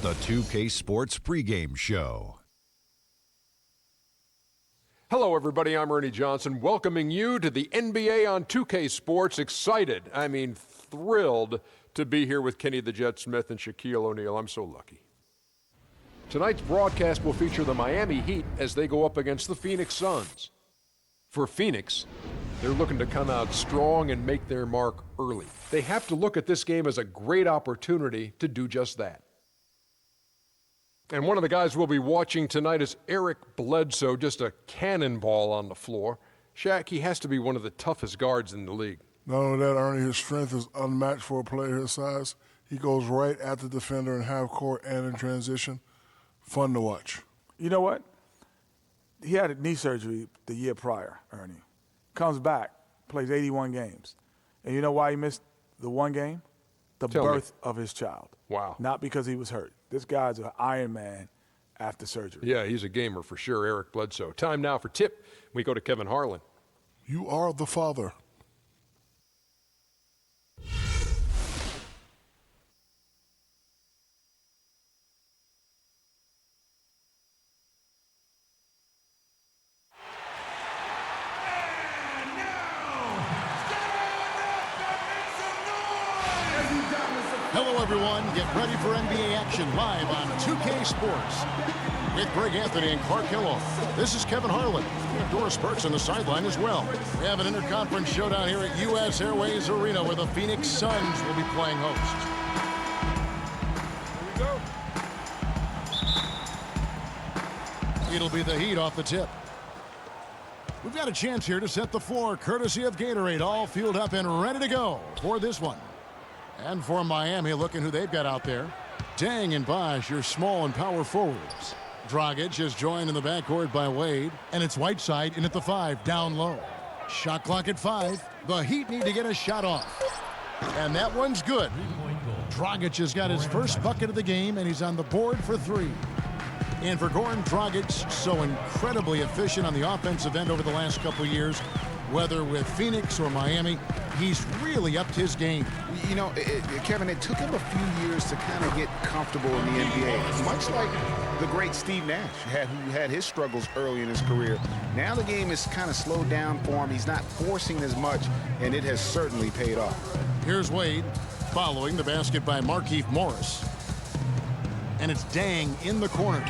the 2K Sports pregame show. Hello, everybody. I'm Ernie Johnson, welcoming you to the NBA on 2K Sports. Excited, thrilled to be here with Kenny the Jet Smith and Shaquille O'Neal. I'm so lucky. Tonight's broadcast will feature the Miami Heat as they go up against the Phoenix Suns. For Phoenix, they're looking to come out strong and make their mark early. They have to look at this game as a great opportunity to do just that. And one of the guys we'll be watching tonight is Eric Bledsoe, just a cannonball on the floor. Shaq, he has to be one of the toughest guards in the league. Not only that, Ernie, his strength is unmatched for a player his size. He goes right at the defender in half court and in transition. Fun to watch. You know what? He had a knee surgery the year prior, Ernie. Comes back, plays 81 games. And you know why he missed the one game? The birth of his child. Wow. Not because he was hurt. This guy's an Iron Man after surgery. Yeah, he's a gamer for sure, Eric Bledsoe. Time now for Tip. We go to Kevin Harlan. You are the father. Hello, everyone. Get ready for NBA action live on 2K Sports. With Greg Anthony and Clark Kellogg, this is Kevin Harlan. And Doris Burks on the sideline as well. We have an interconference showdown here at U.S. Airways Arena where the Phoenix Suns will be playing host. Here we go. It'll be the Heat off the tip. We've got a chance here to set the floor, courtesy of Gatorade, all fueled up and ready to go for this one. And for Miami, looking who they've got out there. Deng and Bosh, your small and power forwards. Dragic is joined in the backcourt by Wade. And it's Whiteside in at the 5, down low. Shot clock at 5. The Heat need to get a shot off. And that one's good. Dragic has got his first bucket of the game, and he's on the board for 3. And for Goran Dragic, so incredibly efficient on the offensive end over the last couple years. Whether with Phoenix or Miami, he's really upped his game. You know, Kevin, it took him a few years to kind of get comfortable in the NBA. Much like the great Steve Nash, who had his struggles early in his career. Now the game is kind of slowed down for him. He's not forcing as much, and it has certainly paid off. Here's Wade, following the basket by Markieff Morris. And it's Deng in the corner.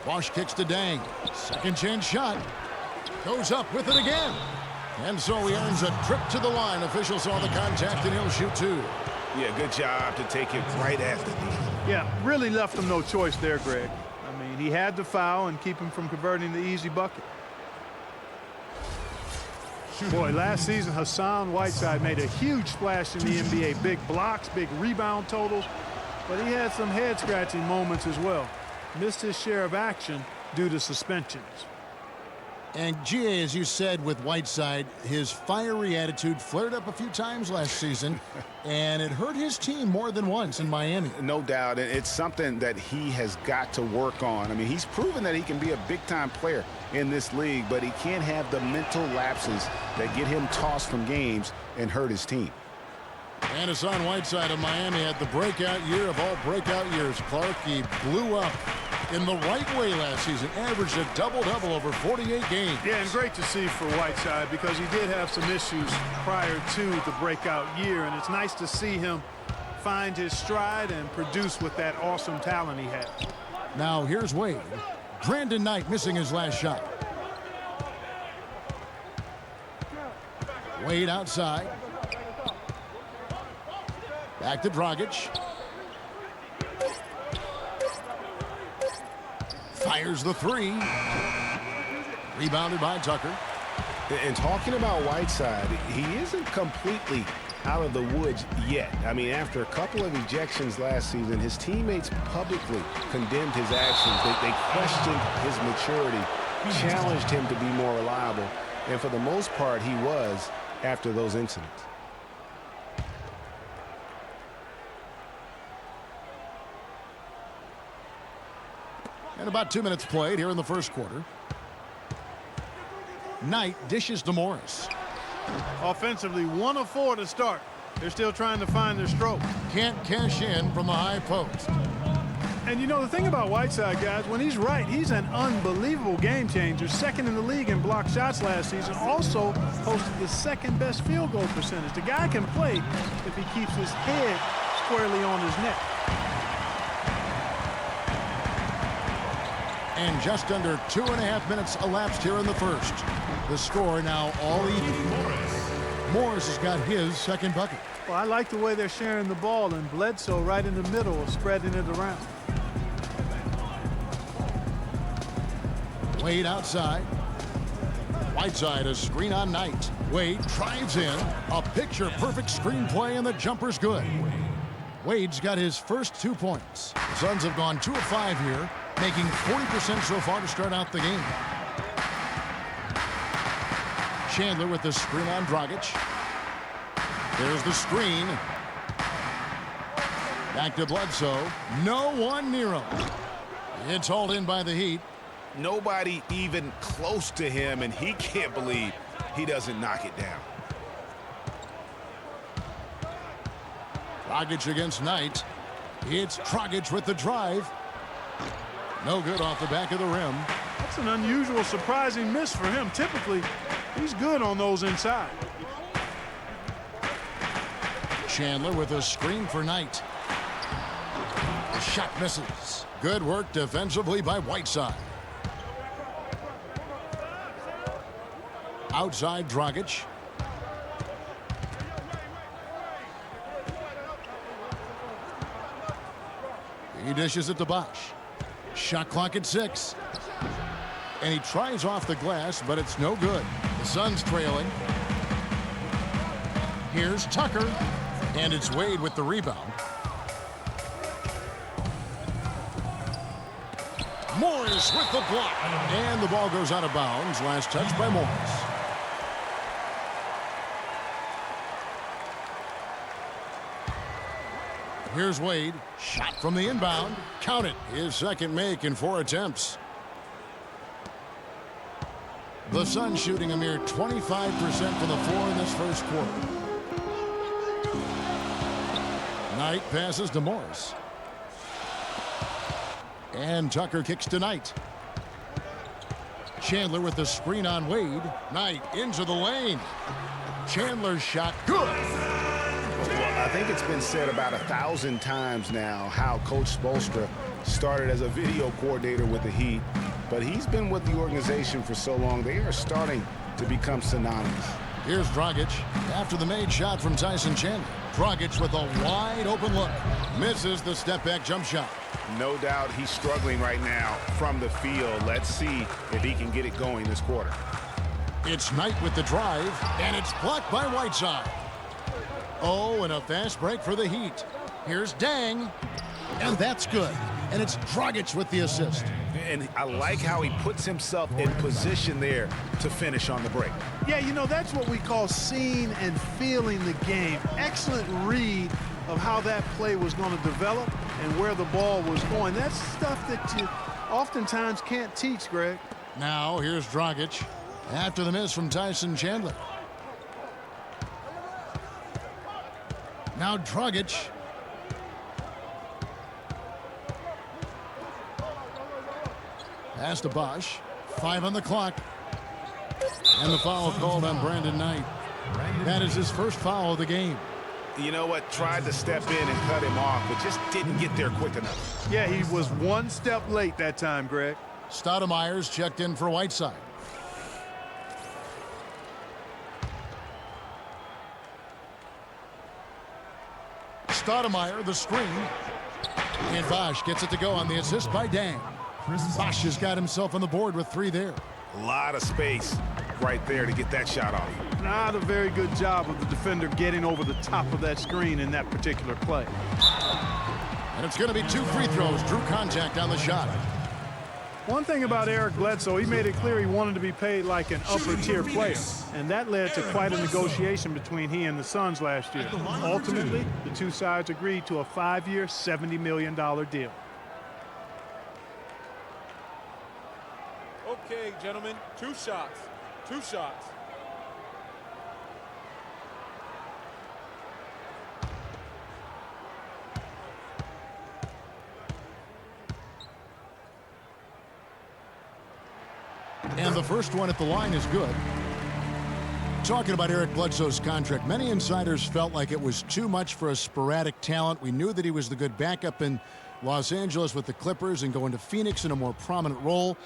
Bosh kicks to Deng. Second chance shot. Goes up with it again. And so he earns a trip to the line. Officials saw the contact, and he'll shoot 2. Yeah, good job to take it right after. Yeah, really left him no choice there, Greg. I mean, he had to foul and keep him from converting the easy bucket. Boy, last season, Hassan Whiteside made a huge splash in the NBA. Big blocks, big rebound totals. But he had some head-scratching moments as well. Missed his share of action due to suspensions. And GA, as you said with Whiteside, his fiery attitude flared up a few times last season, and it hurt his team more than once in Miami. No doubt, and it's something that he has got to work on. I mean, he's proven that he can be a big-time player in this league, but he can't have the mental lapses that get him tossed from games and hurt his team. And Hassan Whiteside of Miami had the breakout year of all breakout years. Clark, he blew up in the right way last season, averaged a double-double over 48 games. Yeah, and great to see for Whiteside because he did have some issues prior to the breakout year, and it's nice to see him find his stride and produce with that awesome talent he has. Now here's Wade. Brandon Knight missing his last shot. Wade outside. Back to Dragic. Fires the 3. Rebounded by Tucker. And talking about Whiteside, he isn't completely out of the woods yet. I mean, after a couple of ejections last season, his teammates publicly condemned his actions. They questioned his maturity, challenged him to be more reliable, and for the most part, he was after those incidents. And about 2 minutes played here in the first quarter. Knight dishes to Morris. Offensively, 1 of 4 to start. They're still trying to find their stroke. can't cash in from the high post. And you know, the thing about Whiteside, guys, when he's right, he's an unbelievable game changer. Second in the league in blocked shots last season. Also posted the second best field goal percentage. The guy can play if he keeps his head squarely on his neck. And just under 2.5 minutes elapsed here in the first. The score now all even. Morris has got his second bucket. Well, I like the way they're sharing the ball, and Bledsoe right in the middle of spreading it around. Wade outside. Whiteside, a screen on Knight. Wade drives in. A picture-perfect screen play, and the jumper's good. Wade's got his first 2 points. The Suns have gone 2 of 5 here, making 40% so far to start out the game. Chandler with the screen on Dragic. There's the screen. Back to Bledsoe. No one near him. It's hauled in by the Heat. Nobody even close to him, and he can't believe he doesn't knock it down. Dragic against Knight. It's Dragic with the drive. No good off the back of the rim. That's an unusual, surprising miss for him. Typically, he's good on those inside. Chandler with a screen for Knight. The shot misses. Good work defensively by Whiteside. Outside Dragic. He dishes it to Bosch. Shot clock at 6. And he tries off the glass, but it's no good. The Suns trailing. Here's Tucker. And it's Wade with the rebound. Morris with the block. And the ball goes out of bounds. Last touch by Morris. Here's Wade. Shot from the inbound. Count it. His second make in 4 attempts. The Suns shooting a mere 25% from the floor in this first quarter. Knight passes to Morris. And Tucker kicks to Knight. Chandler with the screen on Wade. Knight into the lane. Chandler's shot good. Well, I think it's been said about 1,000 times now how Coach Spoelstra started as a video coordinator with the Heat, but he's been with the organization for so long, they are starting to become synonymous. Here's Dragic after the made shot from Tyson Chandler. Dragic with a wide open look. Misses the step back jump shot. No doubt he's struggling right now from the field. Let's see if he can get it going this quarter. It's Knight with the drive, and it's blocked by Whiteside. Oh, and a fast break for the Heat. Here's Dang, and that's good. And it's Dragic with the assist. And I like how he puts himself in position there to finish on the break. Yeah, you know, that's what we call seeing and feeling the game. Excellent read of how that play was going to develop and where the ball was going. That's stuff that you oftentimes can't teach, Greg. Now here's Dragic after the miss from Tyson Chandler. Now Dragic. Pass to Bosch. 5 on the clock. And the foul called on Brandon Knight. That is his first foul of the game. You know what? Tried to step in and cut him off, but just didn't get there quick enough. Yeah, he was one step late that time, Greg. Stoudemire's checked in for Whiteside. Stoudemire, the screen. And Bosch gets it to go on the assist by Dang. Bosch has got himself on the board with 3 there. A lot of space right there to get that shot off. Not a very good job of the defender getting over the top of that screen in that particular play. And it's going to be 2 free throws. Drew contact on the shot. One thing about Eric Bledsoe, he made it clear he wanted to be paid like an upper-tier player, and that led to quite a negotiation between he and the Suns last year. Ultimately, the two sides agreed to a 5-year, $70 million deal. Okay, gentlemen, 2 shots. 2 shots. And the first one at the line is good. Talking about Eric Bledsoe's contract, many insiders felt like it was too much for a sporadic talent. We knew that he was the good backup in Los Angeles with the Clippers and going to Phoenix in a more prominent role.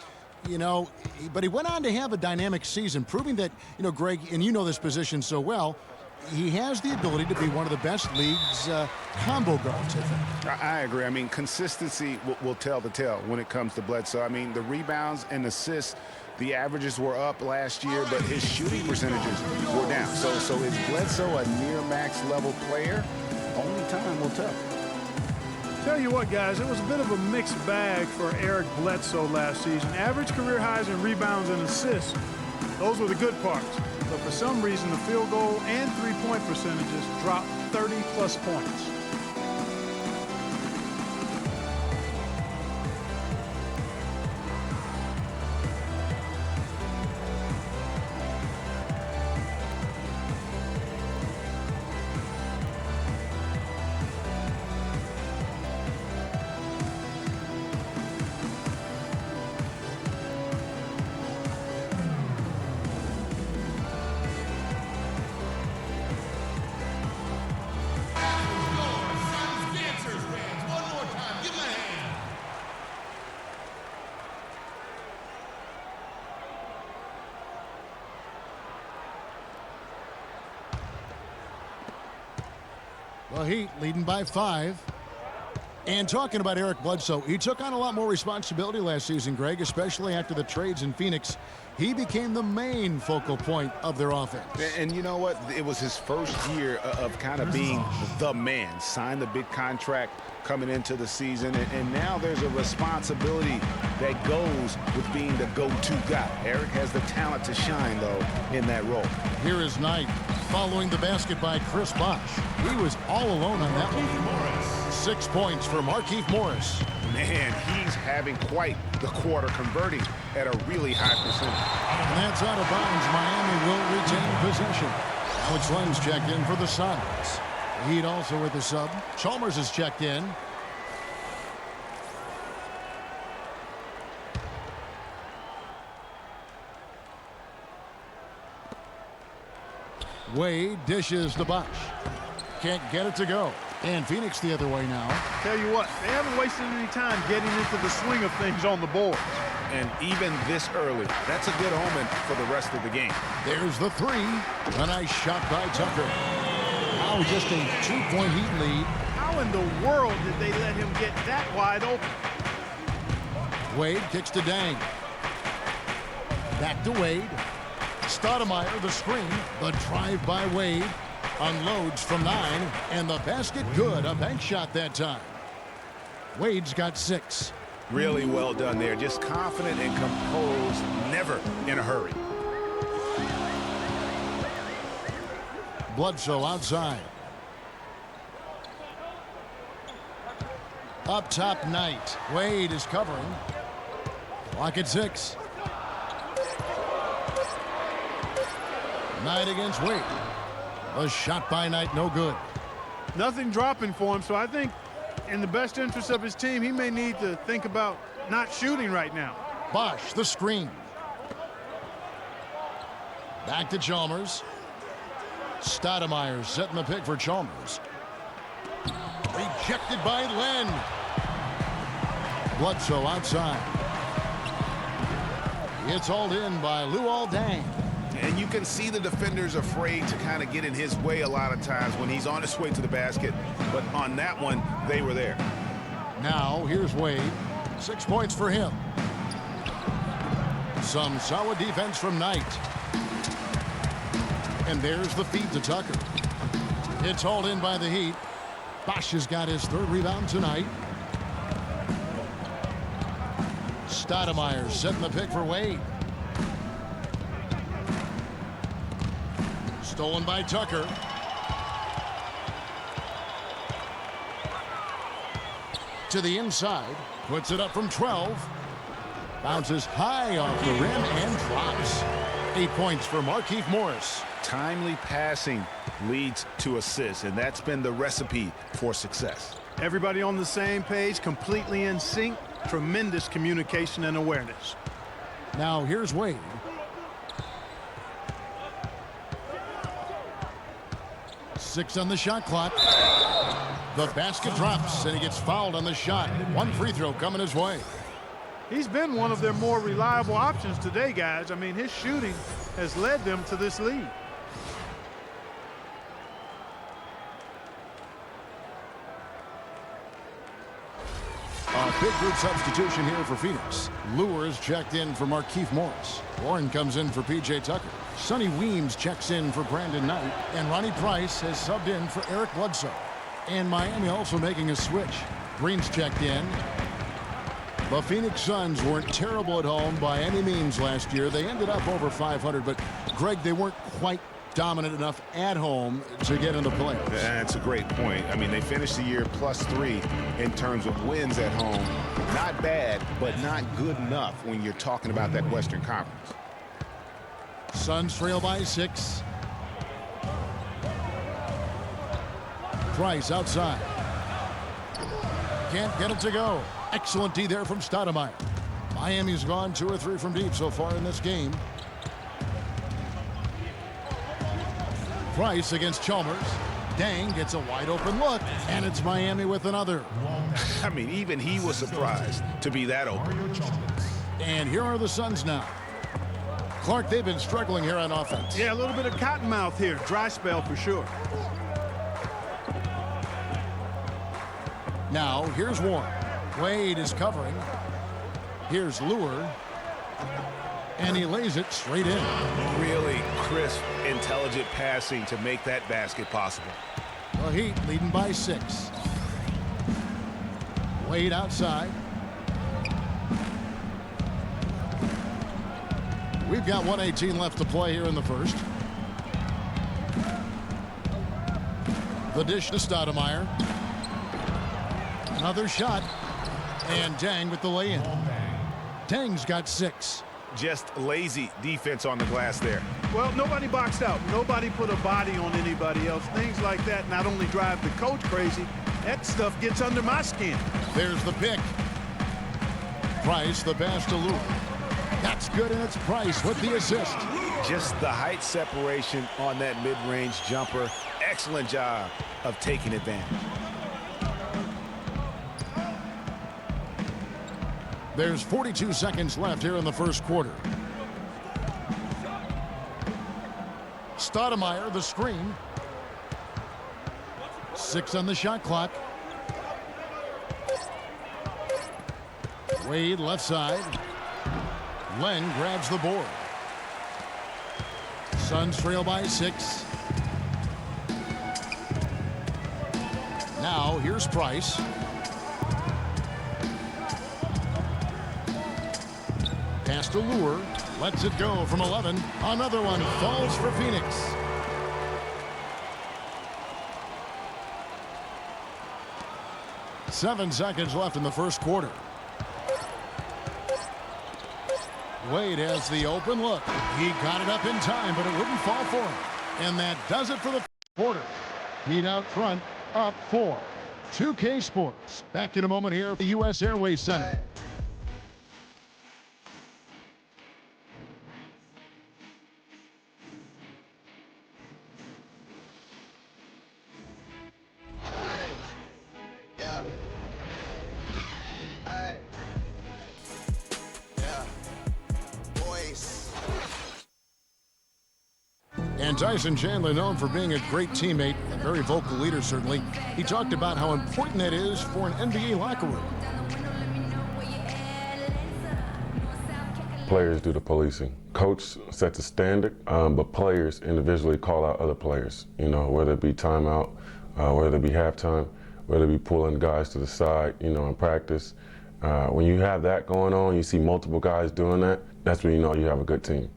You know, but he went on to have a dynamic season, proving that, you know, Greg, and you know this position so well, he has the ability to be one of the best league's combo guards, I think. I agree. I mean, consistency will tell the tale when it comes to Bledsoe. I mean, the rebounds and assists, the averages were up last year, but his shooting percentages were down. So is Bledsoe a near max level player? Only time will tell. Tell you what, guys, it was a bit of a mixed bag for Eric Bledsoe last season. Average career highs in rebounds and assists. Those were the good parts. But for some reason, the field goal and three-point percentages dropped 30-plus points. The Heat leading by 5. And talking about Eric Bledsoe, he took on a lot more responsibility last season, Greg, especially after the trades in Phoenix. He became the main focal point of their offense. And you know what? It was his first year of kind of being the man. Signed the big contract coming into the season. And now there's a responsibility that goes with being the go-to guy. Eric has the talent to shine, though, in that role. Here is Knight following the basket by Chris Bosh. He was all alone on that one. 6 points for Markieff Morris. Man, he's having quite the quarter, converting at a really high percentage. And that's out of bounds. Miami will retain possession. Alex Len's checked in for the Suns. The Heat also with the sub. Chalmers is checked in. Wade dishes the Bosh. Can't get it to go. And Phoenix the other way now. Tell you what, they haven't wasted any time getting into the swing of things on the board. And even this early, that's a good omen for the rest of the game. There's the three. A nice shot by Tucker. Now just a 2-point Heat lead. How in the world did they let him get that wide open? Wade kicks to Dang. Back to Wade. Stoudemire the screen. The drive by Wade. Unloads from 9. And the basket good. A bank shot that time. Wade's got 6. Really well done there. Just confident and composed. Never in a hurry. Bledsoe outside. Up top, Knight. Wade is covering. Clock at 6. Knight against Wade. A shot by Knight, no good. Nothing dropping for him, so I think in the best interest of his team, he may need to think about not shooting right now. Bosh, the screen. Back to Chalmers. Stoudemire setting the pick for Chalmers. Rejected by Len. Bledsoe outside. It's hauled in by Luol Deng. And you can see the defenders afraid to kind of get in his way a lot of times when he's on his way to the basket. But on that one, they were there. Now, here's Wade. 6 points for him. Some solid defense from Knight. And there's the feed to Tucker. It's hauled in by the Heat. Bosh has got his 3rd rebound tonight. Stoudemire setting the pick for Wade. Stolen by Tucker. To the inside. Puts it up from 12. Bounces high off the rim and drops. 8 points for Markieff Morris. Timely passing leads to assists, and that's been the recipe for success. Everybody on the same page, completely in sync, tremendous communication and awareness. Now here's Wade. Six on the shot clock. The basket drops, and he gets fouled on the shot. One free throw coming his way. He's been one of their more reliable options today, guys. I mean, his shooting has led them to this lead. A big group substitution here for Phoenix. Lewis checked in for Markieff Morris. Warren comes in for P.J. Tucker. Sonny Weems checks in for Brandon Knight. And Ronnie Price has subbed in for Eric Bledsoe. And Miami also making a switch. Green's checked in. The Phoenix Suns weren't terrible at home by any means last year. They ended up over 500, but Greg, they weren't quite dominant enough at home to get into playoffs. That's a great point. I mean, they finished the year +3 in terms of wins at home. Not bad, but not good enough when you're talking about that Western Conference. Suns trail by 6. Price outside. Can't get it to go. Excellent D there from Stoudemire. Miami's gone 2 or 3 from deep so far in this game. Price against Chalmers. Dang gets a wide open look, and it's Miami with another. I mean, even he was surprised to be that open. And here are the Suns now. Clark, they've been struggling here on offense. Yeah, a little bit of cottonmouth here. Dry spell for sure. Now, here's Warren. Wade is covering. Here's Lure. And he lays it straight in. Really crisp, intelligent passing to make that basket possible. The Heat leading by 6. Wade outside. We've got 1:18 left to play here in the first. The dish to Stoudemire. Another shot. And Dang with the lay-in. Dang's got 6. Just lazy defense on the glass there. Well, nobody boxed out. Nobody put a body on anybody else. Things like that not only drive the coach crazy, that stuff gets under my skin. There's the pick. Price, the pass to Lure. That's good, and it's Price with the assist. Just the height separation on that mid-range jumper. Excellent job of taking advantage. There's 42 seconds left here in the first quarter. Stoudemire, the screen. 6 on the shot clock. Wade left side. Len grabs the board. Suns trail by 6. Now here's Price. Pass to Lure. Lets it go from 11. Another one falls for Phoenix. Seven seconds left in the first quarter. Wade has the open look. He got it up in time, but it wouldn't fall for him. And that does it for the quarter. Heat out front, up 4. 2K Sports. Back in a moment here at the U.S. Airways Center. And Tyson Chandler, known for being a great teammate, a very vocal leader certainly, he talked about how important that is for an NBA locker room. Players do the policing. Coach sets a standard, but players individually call out other players, you know, whether it be timeout, whether it be halftime, whether it be pulling guys to the side, you know, in practice. When you have that going on, you see multiple guys doing that, that's when you know you have a good team.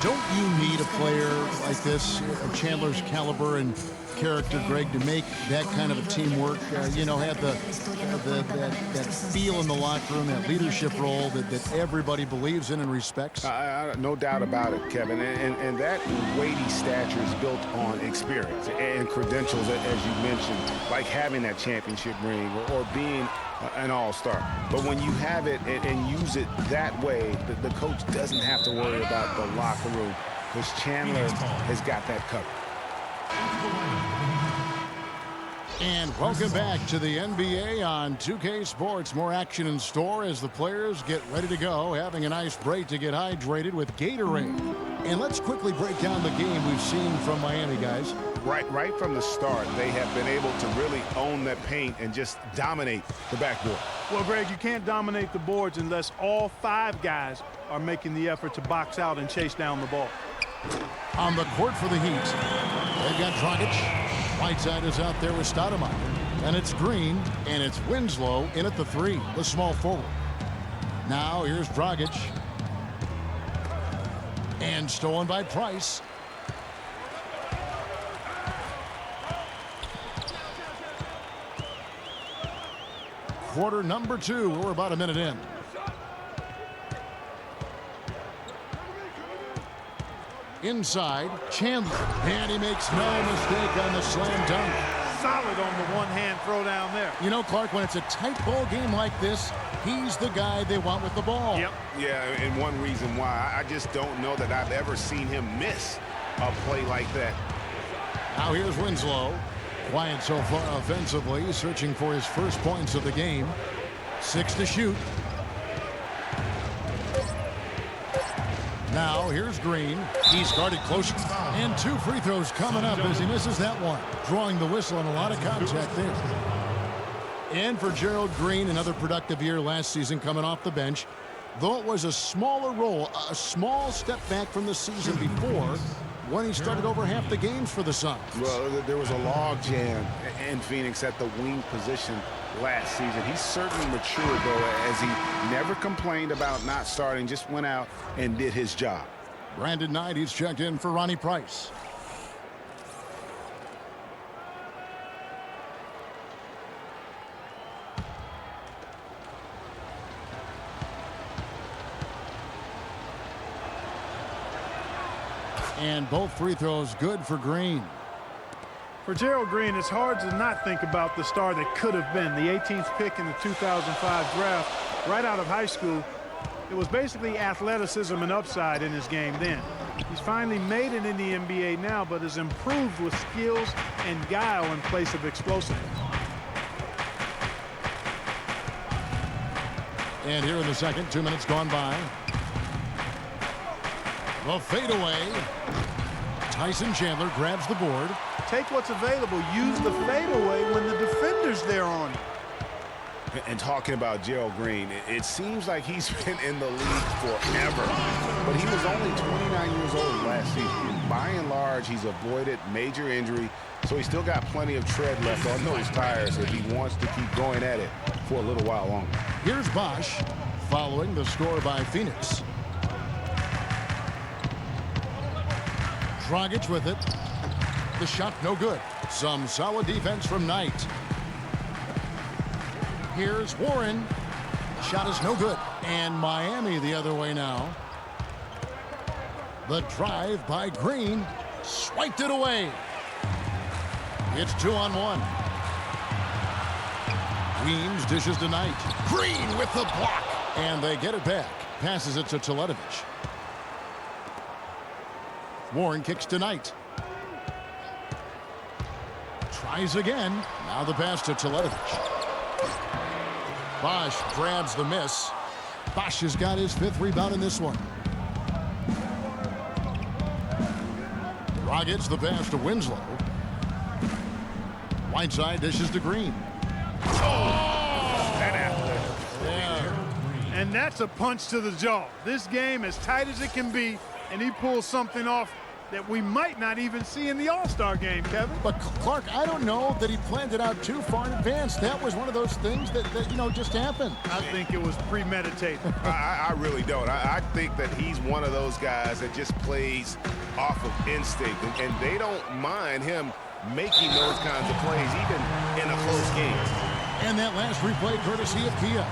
Don't you need a player like this, of Chandler's caliber and character, Greg, to make that kind of a teamwork. You know, have that feel in the locker room, that leadership role that everybody believes in and respects. No doubt about it, Kevin. And that weighty stature is built on experience and credentials, as you mentioned, like having that championship ring or being an all-star. But when you have it and use it that way, the coach doesn't have to worry about the locker room, because Chandler has got that covered. And welcome back to the NBA on 2K Sports. More action in store as the players get ready to go, having a nice break to get hydrated with Gatorade. And let's quickly break down the game we've seen from Miami, guys. Right from the start, they have been able to really own that paint and just dominate the backboard. Well, Greg, you can't dominate the boards unless all 5 guys are making the effort to box out and chase down the ball. On the court for the Heat, they've got Dragic. Whiteside is out there with Stoudemire. And it's Green, and it's Winslow in at the 3, the small forward. Now here's Dragic. And stolen by Price. Quarter number 2. We're about a minute in. Inside, Chandler. And he makes no mistake on the slam dunk. Solid on the one-hand throw down there. You know, Clark, when it's a tight ball game like this, he's the guy they want with the ball. Yep. Yeah, and one reason why, I just don't know that I've ever seen him miss a play like that. Now here's Winslow. Quiet so far offensively, searching for his first points of the game. 6 to shoot. Now here's Green. He's guarded close. And 2 free throws coming up as he misses that one. Drawing the whistle and a lot of contact there. And for Gerald Green, another productive year last season coming off the bench. Though it was a smaller role, a small step back from the season before when he started over half the games for the Suns. Well, there was a log jam in Phoenix at the wing position last season. He certainly matured, though, as he never complained about not starting, just went out and did his job. Brandon Knight, he's checked in for Ronnie Price. And both free throws good for Green. For Gerald Green, it's hard to not think about the star that could have been. The 18th pick in the 2005 draft, right out of high school. It was basically athleticism and upside in his game then. He's finally made it in the NBA now, but has improved with skills and guile in place of explosiveness. And here in the second, 2 minutes gone by. The fadeaway. Tyson Chandler grabs the board. Take what's available. Use the fadeaway when the defender's there on you. And talking about Gerald Green, it seems like he's been in the league forever. But he was only 29 years old last season. By and large, he's avoided major injury, so he's still got plenty of tread left on those tires if he wants to keep going at it for a little while longer. Here's Bosch following the score by Phoenix. Dragic with it. The shot no good. Some solid defense from Knight. Here's Warren. Shot is no good. And Miami the other way now. The drive by Green. Swiped it away. It's 2-on-1. Weems dishes to Knight. Green with the block. And they get it back. Passes it to Teletovic. Warren kicks to Knight. Tries again. Now the pass to Teletovic. Bosch grabs the miss. Bosch has got his 5th rebound in this one. Dragic the pass to Winslow. Whiteside dishes to Green. And that's a punch to the jaw. This game as tight as it can be, and he pulls something off that we might not even see in the All-Star game, Kevin. But Clark, I don't know that he planned it out too far in advance. That was one of those things that you know, just happened. I think it was premeditated. I really don't. I think that he's one of those guys that just plays off of instinct, and they don't mind him making those kinds of plays, even in a close game. And that last replay courtesy of Kia.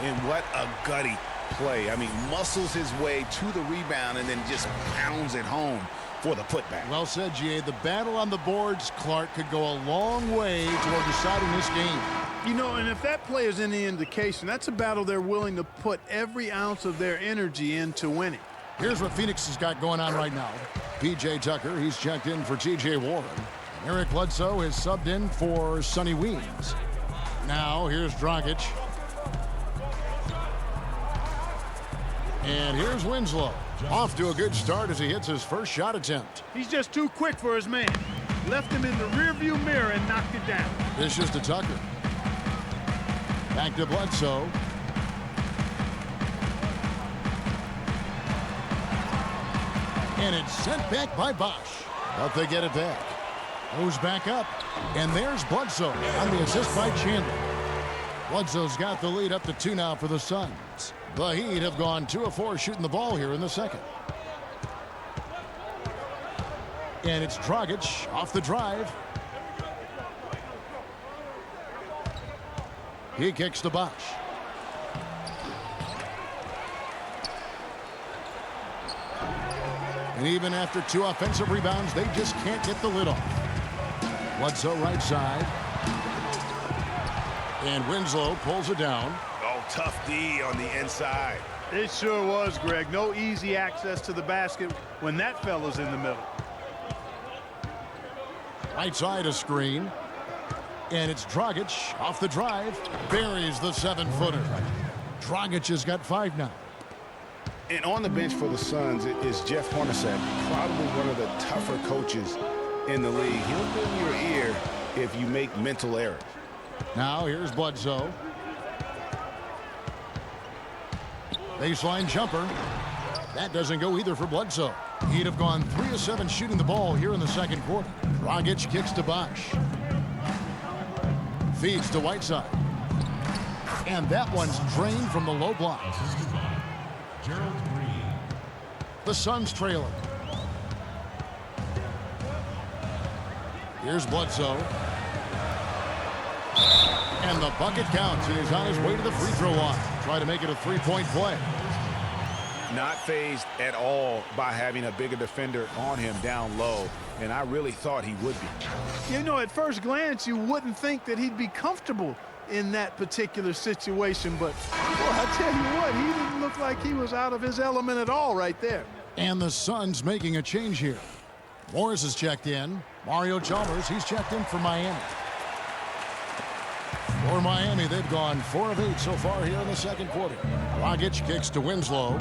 And what a gutty play. I mean, muscles his way to the rebound and then just pounds it home for the putback. Well said, G.A. The battle on the boards, Clark, could go a long way toward deciding this game. You know, and if that play is any indication, that's a battle they're willing to put every ounce of their energy into winning. Here's what Phoenix has got going on right now. P.J. Tucker, he's checked in for T.J. Warren. Eric Bledsoe is subbed in for Sonny Weems. Now, here's Dragic. And here's Winslow. Off to a good start as he hits his first shot attempt. He's just too quick for his man. Left him in the rearview mirror and knocked it down. Dishes to Tucker. Back to Bledsoe. And it's sent back by Bosch. But they get it back. Goes back up. And there's Bledsoe on the assist by Chandler. Bledsoe's got the lead up to 2 now for the Suns. The Heat have gone 2 of 4 shooting the ball here in the second. And it's Dragic off the drive. He kicks to Bosch. And even after 2 offensive rebounds, they just can't get the lid off. Bledsoe right side. And Winslow pulls it down. Oh, tough D on the inside. It sure was, Greg. No easy access to the basket when that fella's in the middle. Right side a screen. And it's Dragic off the drive. Buries the 7-footer. Dragic has got 5 now. And on the bench for the Suns is Jeff Hornacek, probably one of the tougher coaches in the league. He'll bend your ear if you make mental errors. Now here's Bledsoe. Baseline jumper. That doesn't go either for Bledsoe. He'd have gone 3 of 7 shooting the ball here in the second quarter. Dragic kicks to Bosch. Feeds to Whiteside. And that one's drained from the low block. The Suns trailing. Here's Bledsoe. And the bucket counts, and he's on his way to the free throw line. Try to make it a 3-point play. Not fazed at all by having a bigger defender on him down low, and I really thought he would be. You know, at first glance, you wouldn't think that he'd be comfortable in that particular situation, but boy, I tell you what, he didn't look like he was out of his element at all right there. And the Suns making a change here. Morris is checked in. Mario Chalmers, he's checked in for Miami. For Miami, they've gone 4 of 8 so far here in the second quarter. Dragic kicks to Winslow.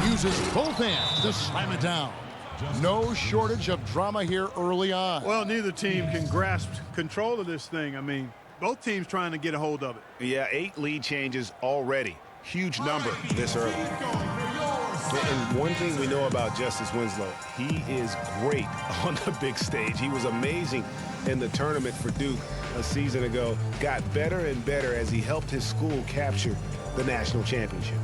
Uses both hands to slam it down. No shortage of drama here early on. Well, neither team can grasp control of this thing. I mean, both teams trying to get a hold of it. Yeah, 8 lead changes already. Huge number this early. And one thing we know about Justice Winslow, he is great on the big stage. He was amazing in the tournament for Duke a season ago. Got better and better as he helped his school capture the national championship.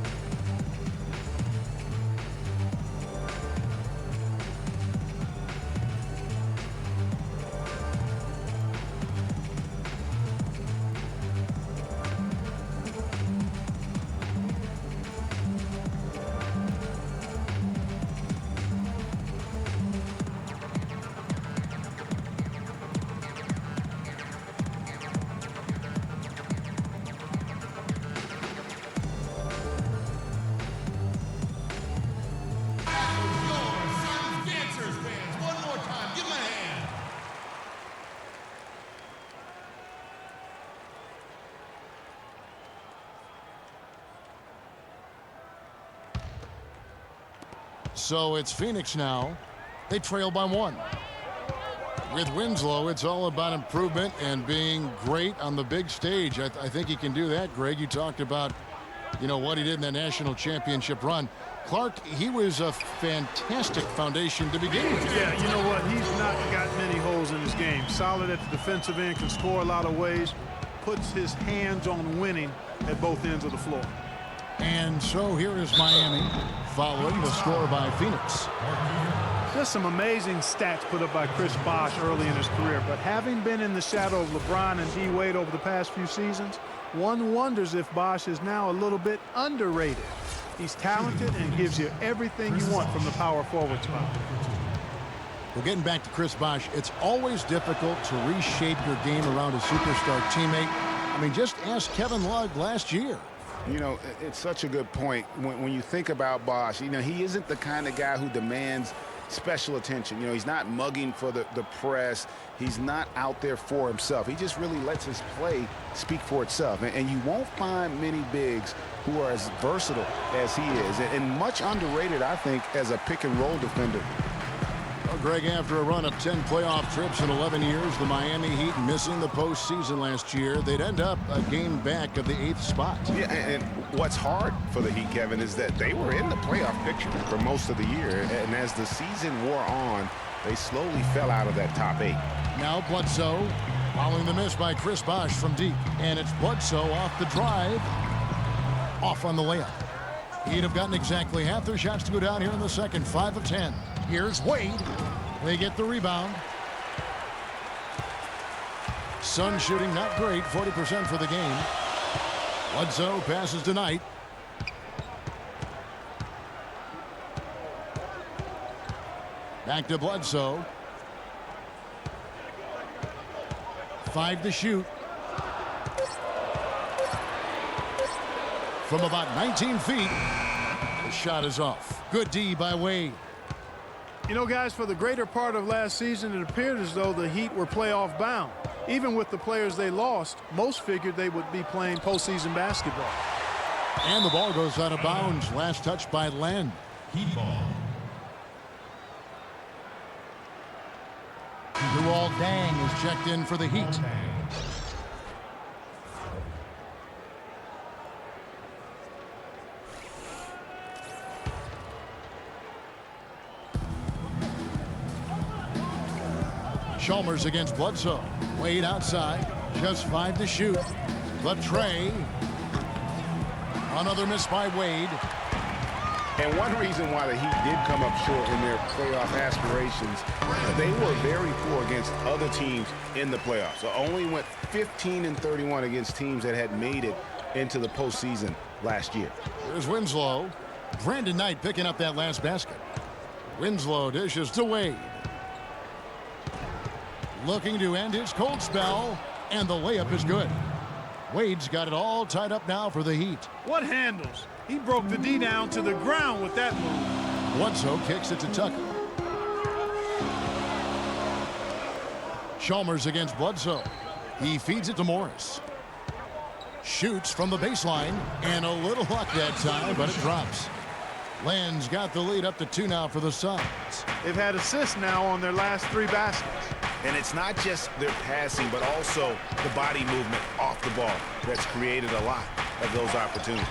So it's Phoenix now. They trail by 1. With Winslow, it's all about improvement and being great on the big stage. I think he can do that, Greg. You talked about, you know, what he did in the national championship run. Clark, he was a fantastic foundation to begin with. Yeah, you know what? He's not got many holes in his game. Solid at the defensive end, can score a lot of ways, puts his hands on winning at both ends of the floor. And so here is Miami. following the score by Phoenix. Just some amazing stats put up by Chris Bosh early in his career, but having been in the shadow of LeBron and D. Wade over the past few seasons, one wonders if Bosh is now a little bit underrated. He's talented and gives you everything you want from the power forward spot. Well, getting back to Chris Bosh, it's always difficult to reshape your game around a superstar teammate. I mean, just ask Kevin Love last year. You know, it's such a good point. When you think about Bosh, you know, he isn't the kind of guy who demands special attention. You know, he's not mugging for the press. He's not out there for himself. He just really lets his play speak for itself. And you won't find many bigs who are as versatile as he is. And much underrated, I think, as a pick-and-roll defender. Well, Greg, after a run of 10 playoff trips in 11 years, the Miami Heat missing the postseason last year, they'd end up a game back of the 8th spot. Yeah, and what's hard for the Heat, Kevin, is that they were in the playoff picture for most of the year. And as the season wore on, they slowly fell out of that top 8. Now Bledsoe following the miss by Chris Bosh from deep. And it's Bledsoe off the drive, off on the layup. He'd have gotten exactly half their shots to go down here in the second, 5 of 10. Here's Wade. They get the rebound. Sun shooting not great, 40% for the game. Bledsoe passes to Knight. Back to Bledsoe. 5 to shoot. From about 19 feet, the shot is off. Good D by Wade. You know, guys, for the greater part of last season, it appeared as though the Heat were playoff bound. Even with the players they lost, most figured they would be playing postseason basketball. And the ball goes out of bounds. Last touch by Len. Heat ball. Luol Deng is checked in for the Heat. Chalmers against Bledsoe. Wade outside. Just 5 to shoot. But Trey. Another miss by Wade. And one reason why the Heat did come up short in their playoff aspirations, they were very poor against other teams in the playoffs. So only went 15-31 against teams that had made it into the postseason last year. Here's Winslow. Brandon Knight picking up that last basket. Winslow dishes to Wade. Looking to end his cold spell, and the layup is good. Wade's got it all tied up now for the Heat. What handles? He broke the D down to the ground with that move. Bledsoe kicks it to Tucker. Chalmers against Bledsoe. He feeds it to Morris. Shoots from the baseline, and a little luck that time, but it drops. Len's got the lead up to 2 now for the Suns. They've had assists now on their last 3 baskets. And it's not just their passing, but also the body movement off the ball that's created a lot of those opportunities.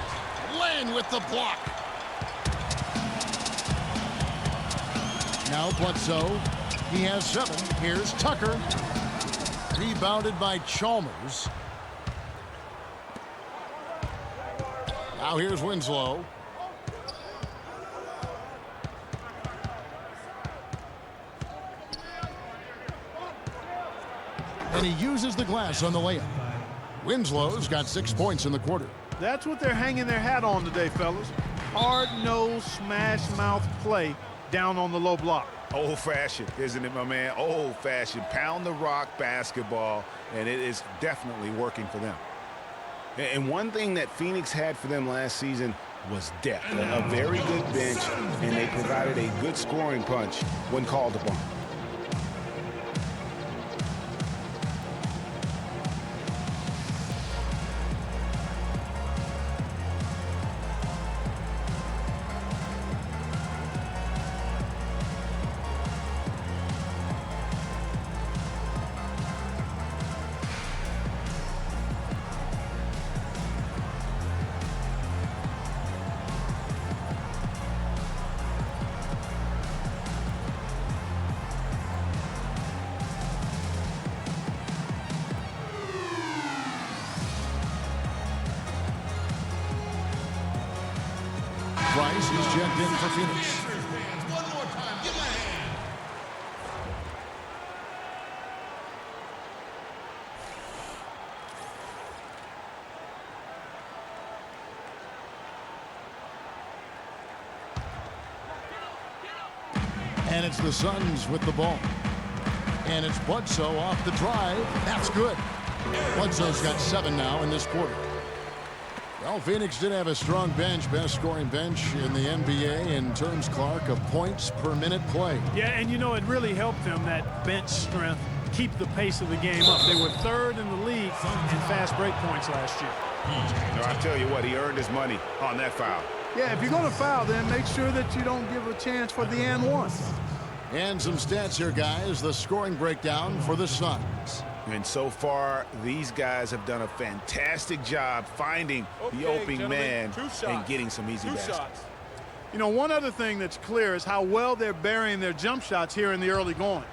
Len with the block. Now Bledsoe. He has 7. Here's Tucker. Rebounded by Chalmers. Now here's Winslow. And he uses the glass on the layup. Winslow's got 6 points in the quarter. That's what they're hanging their hat on today, fellas. Hard-nosed, smash-mouth play down on the low block. Old-fashioned, isn't it, my man? Old-fashioned, pound the rock basketball, and it is definitely working for them. And one thing that Phoenix had for them last season was depth. A very good bench, and they provided a good scoring punch when called upon. Price. He's checked in for Phoenix. And it's the Suns with the ball. And it's Bledsoe off the drive. That's good. Bledsoe's got 7 now in this quarter. Well, Phoenix did have a strong bench, best scoring bench in the NBA in terms, Clark, of points per minute play. Yeah, and you know, it really helped them, that bench strength, keep the pace of the game up. They were 3rd in the league in fast break points last year. No, I tell you what, he earned his money on that foul. Yeah, if you're going to foul, then make sure that you don't give a chance for the and one. And some stats here, guys. The scoring breakdown for the Suns. And so far, these guys have done a fantastic job finding the open man and getting some easy baskets. You know, one other thing that's clear is how well they're burying their jump shots here in the early going.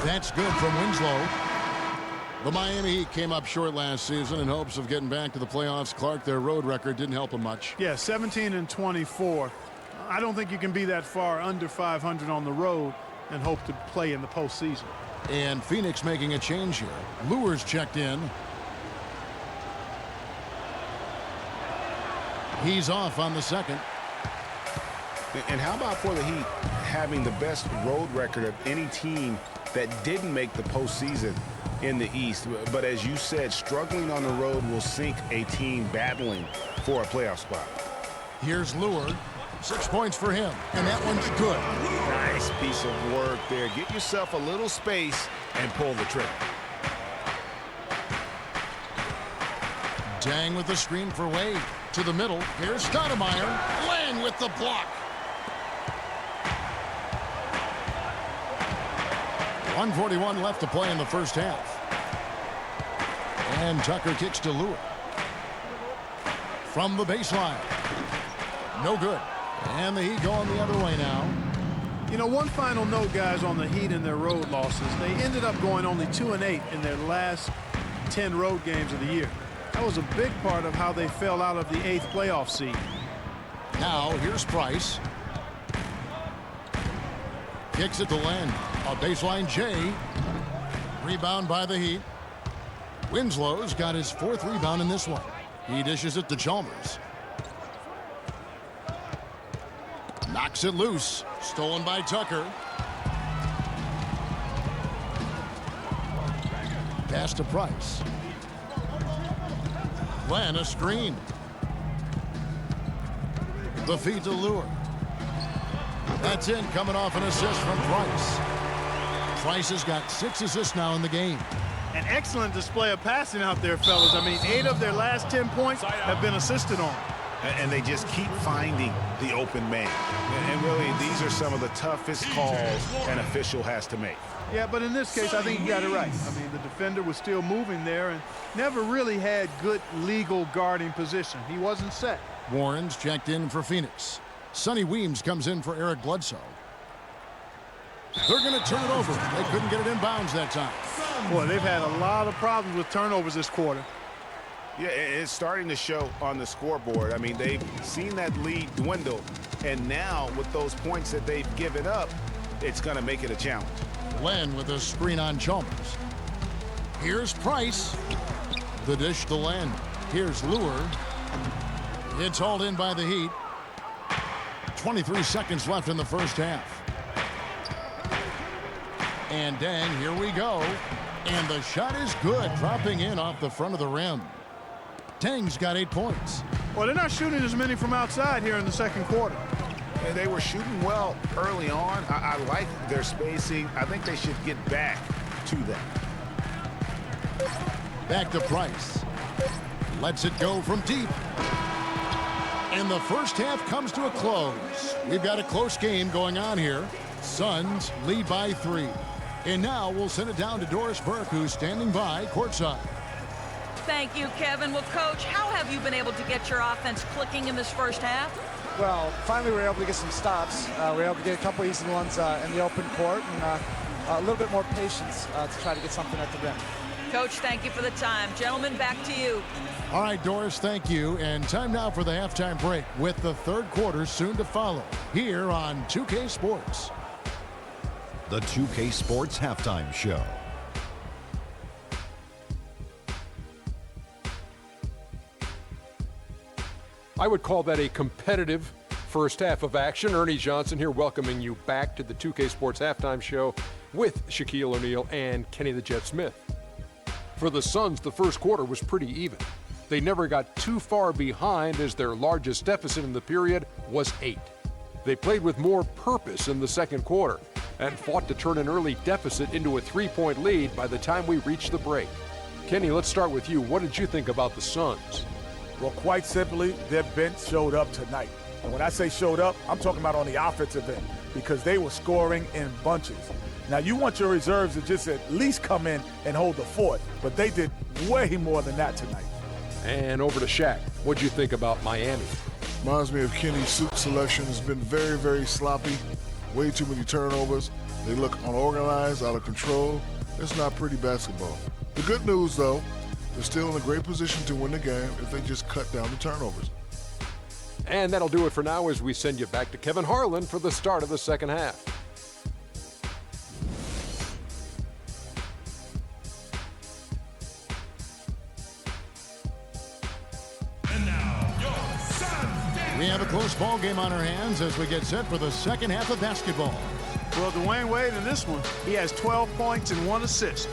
That's good from Winslow. The Miami Heat came up short last season in hopes of getting back to the playoffs. Clark, their road record didn't help them much. Yeah, 17-24. I don't think you can be that far under 500 on the road and hope to play in the postseason. And Phoenix making a change here. Lure's checked in. He's off on the second. And how about for the Heat having the best road record of any team that didn't make the postseason in the East? But as you said, struggling on the road will sink a team battling for a playoff spot. Here's Lure. 6 points for him, and that one's good. Nice piece of work there. Get yourself a little space and pull the trigger. Dang with the screen for Wade. To the middle. Here's Stoudemire. Land with the block. 1:41 left to play in the first half. And Tucker kicks to Lure. From the baseline. No good. And the Heat going the other way now. You know, one final note, guys, on the Heat and their road losses. They ended up going only 2-8 in their last 10 road games of the year. That was a big part of how they fell out of the 8th playoff seed. Now, here's Price. Kicks it to Len. A baseline J. Rebound by the Heat. Winslow's got his 4th rebound in this one. He dishes it to Chalmers. Knocks it loose. Stolen by Tucker. Pass to Price. Len, a screen. The feed to Lure. That's in, coming off an assist from Price. Price has got 6 assists now in the game. An excellent display of passing out there, fellas. I mean, 8 of their last 10 points have been assisted on. And they just keep finding the open man. And really, these are some of the toughest calls an official has to make. Yeah, but in this case, I think you got it right. I mean, the defender was still moving there and never really had good legal guarding position. He wasn't set. Warren's checked in for Phoenix. Sonny Weems comes in for Eric Bledsoe. They're going to turn it over. They couldn't get it in bounds that time. Boy, they've had a lot of problems with turnovers this quarter. Yeah, it's starting to show on the scoreboard. I mean, they've seen that lead dwindle, and now with those points that they've given up, it's going to make it a challenge. Len with a screen on Chalmers. Here's Price. The dish to Len. Here's Lure. It's hauled in by the Heat. 23 seconds left in the first half. And dang, here we go. And the shot is good, dropping in off the front of the rim. Tang's got 8 points. Well, they're not shooting as many from outside here in the second quarter. And they were shooting well early on. I like their spacing. I think they should get back to that. Back to Price. Lets it go from deep. And the first half comes to a close. We've got a close game going on here. Suns lead by 3. And now we'll send it down to Doris Burke, who's standing by courtside. Thank you, Kevin. Well, Coach, how have you been able to get your offense clicking in this first half? Well, finally we were able to get some stops. We were able to get a couple easy ones in the open court. And a little bit more patience to try to get something at the rim. Coach, thank you for the time. Gentlemen, back to you. All right, Doris, thank you. And time now for the halftime break with the third quarter soon to follow here on 2K Sports. The 2K Sports Halftime Show. I would call that a competitive first half of action. Ernie Johnson here welcoming you back to the 2K Sports Halftime Show with Shaquille O'Neal and Kenny the Jet Smith. For the Suns, the first quarter was pretty even. They never got too far behind as their largest deficit in the period was 8. They played with more purpose in the second quarter and fought to turn an early deficit into a 3-point lead by the time we reached the break. Kenny, let's start with you. What did you think about the Suns? Well, quite simply, their bench showed up tonight. And when I say showed up, I'm talking about on the offensive end because they were scoring in bunches. Now, you want your reserves to just at least come in and hold the fort, but they did way more than that tonight. And over to Shaq. What'd you think about Miami? Reminds me of Kenny's suit selection. Has been very, very sloppy. Way too many turnovers. They look unorganized, out of control. It's not pretty basketball. The good news, though, they're still in a great position to win the game if they just cut down the turnovers. And that'll do it for now as we send you back to Kevin Harlan for the start of the second half. We have a close ball game on our hands as we get set for the second half of basketball. Well, Dwayne Wade in this one, he has 12 points and 1 assist.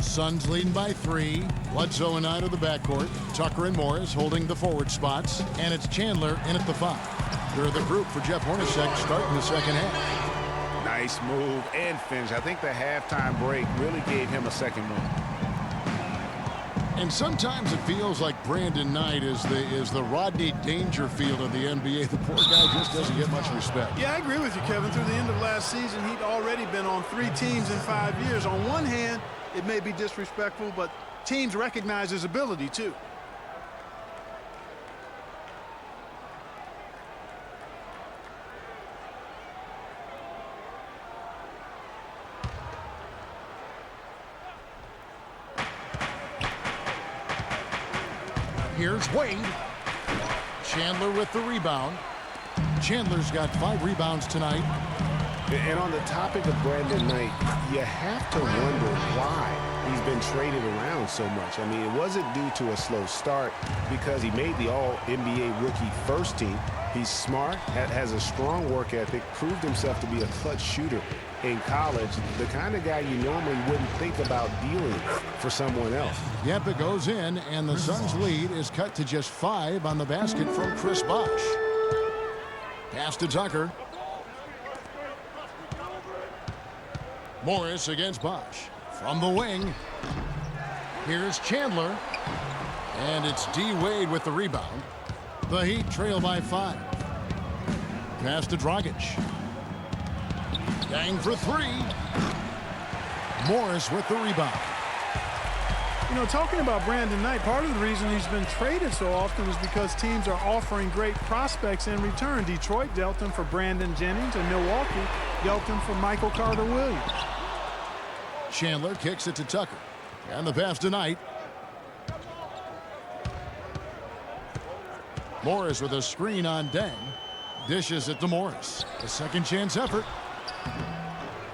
Suns leading by 3. Bledsoe and out of the backcourt. Tucker and Morris holding the forward spots. And it's Chandler in at the 5. They're the group for Jeff Hornacek starting the second half. Nice move and finish. I think the halftime break really gave him a second one. And sometimes it feels like Brandon Knight is the Rodney Dangerfield of the NBA. The poor guy just doesn't get much respect. Yeah, I agree with you, Kevin. Through the end of last season, he'd already been on 3 teams in 5 years. On one hand, it may be disrespectful, but teams recognize his ability, too. Here's Wade. Chandler with the rebound. Chandler's got 5 rebounds tonight. And on the topic of Brandon Knight, you have to wonder why he's been traded around so much. I mean, it wasn't due to a slow start because he made the All-NBA rookie first team. He's smart, has a strong work ethic, proved himself to be a clutch shooter in college, the kind of guy you normally wouldn't think about dealing for someone else. Yep, it goes in, and the Suns' lead is cut to just 5 on the basket from Chris Bosh. Pass to Tucker. Morris against Bosh. From the wing, here's Chandler. And it's D. Wade with the rebound. The Heat trail by 5. Pass to Dragic. Gang for 3. Morris with the rebound. You know, talking about Brandon Knight, part of the reason he's been traded so often is because teams are offering great prospects in return. Detroit dealt him for Brandon Jennings, and Milwaukee dealt him for Michael Carter-Williams. Chandler kicks it to Tucker. And the pass to Knight. Morris with a screen on Deng. Dishes it to Morris. A second chance effort.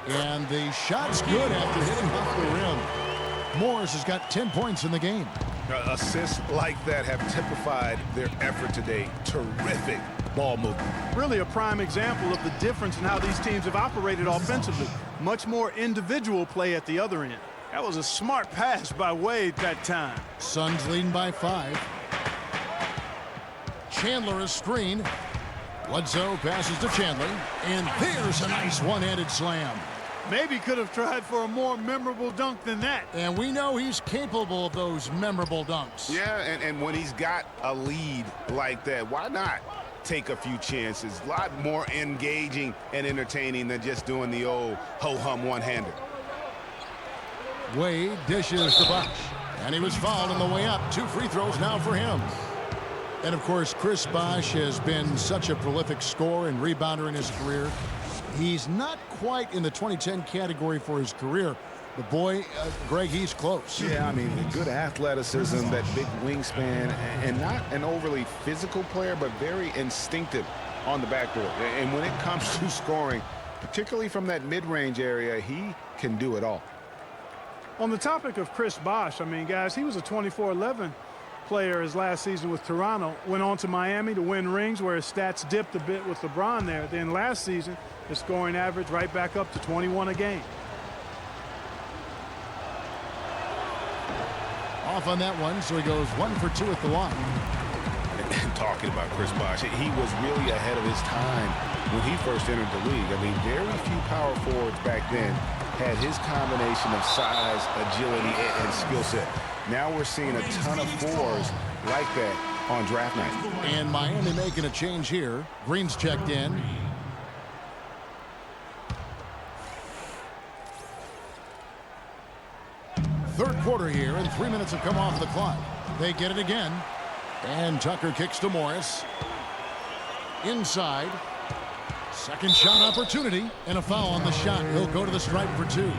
And the shot's good after hitting off the rim. Morris has got 10 points in the game. Assists like that have typified their effort today. Terrific ball movement. Really a prime example of the difference in how these teams have operated offensively. Much more individual play at the other end. That was a smart pass by Wade that time. Suns leading by 5. Chandler is screen. Bledsoe passes to Chandler. And there's a nice one-handed slam. Maybe could have tried for a more memorable dunk than that. And we know he's capable of those memorable dunks. Yeah, and when he's got a lead like that, why not take a few chances? A lot more engaging and entertaining than just doing the old ho-hum one-hander. Wade dishes to Bosh. And he was fouled on the way up. 2 free throws now for him. And, of course, Chris Bosh has been such a prolific scorer and rebounder in his career. He's not quite in the 2010 category for his career. But, boy, Greg, he's close. Yeah, I mean, good athleticism, that big wingspan, and not an overly physical player, but very instinctive on the backboard. And when it comes to scoring, particularly from that mid-range area, he can do it all. On the topic of Chris Bosh, I mean, guys, he was a 24-11 player his last season with Toronto. Went on to Miami to win rings where his stats dipped a bit with LeBron there. Then last season, the scoring average right back up to 21 a game. Off on that one, so he goes 1 for 2 at the line. Talking about Chris Bosh, he was really ahead of his time when he first entered the league. I mean, very few power forwards back then had his combination of size, agility, and skill set. Now we're seeing a ton of fours like that on draft night. And Miami making a change here. Green's checked in. Third quarter here, and 3 minutes have come off the clock. They get it again. And Tucker kicks to Morris. Inside. Second shot opportunity, and a foul on the shot. He'll go to the stripe for 2.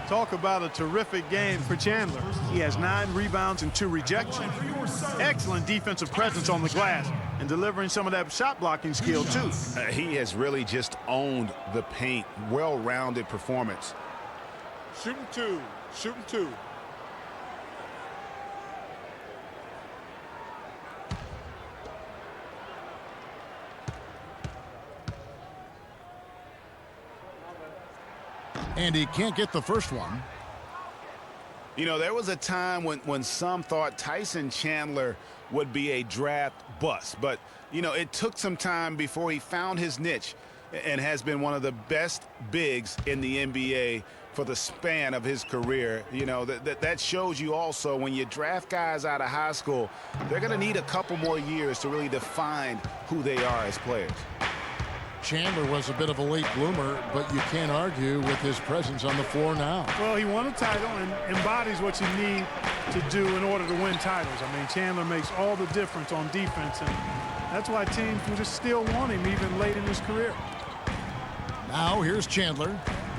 Talk about a terrific game for Chandler. He has 9 rebounds and 2 rejections. Excellent defensive presence on the glass and delivering some of that shot blocking skill too. He has really just owned the paint. Well-rounded performance. Shooting 2. Shooting 2. And he can't get the first one. You know, there was a time when some thought Tyson Chandler would be a draft bust. But, you know, it took some time before he found his niche and has been one of the best bigs in the NBA for the span of his career. You know, that shows you also when you draft guys out of high school, they're going to need a couple more years to really define who they are as players. Chandler was a bit of a late bloomer, but you can't argue with his presence on the floor now. Well, he won a title and embodies what you need to do in order to win titles. I mean, Chandler makes all the difference on defense, and that's why teams can just still want him even late in his career. Now here's Chandler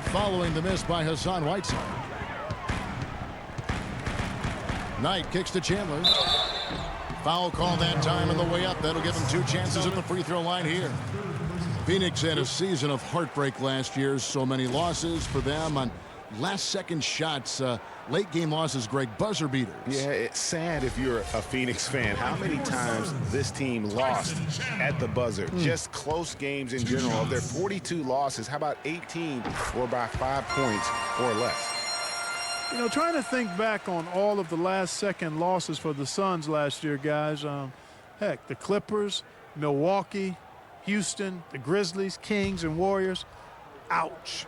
following the miss by Hassan Whiteside. Knight kicks to Chandler. Foul call that time on the way up. That'll give him 2 chances at the free throw line here. Phoenix had a season of heartbreak last year. So many losses for them on last-second shots. Late-game losses, Greg, buzzer beaters. Yeah, it's sad if you're a Phoenix fan. How many times this team lost at the buzzer? Just close games in general. Of their 42 losses, how about 18 were by 5 points or less? You know, trying to think back on all of the last-second losses for the Suns last year, guys. Heck, the Clippers, Milwaukee, Houston, the Grizzlies, Kings, and Warriors. Ouch.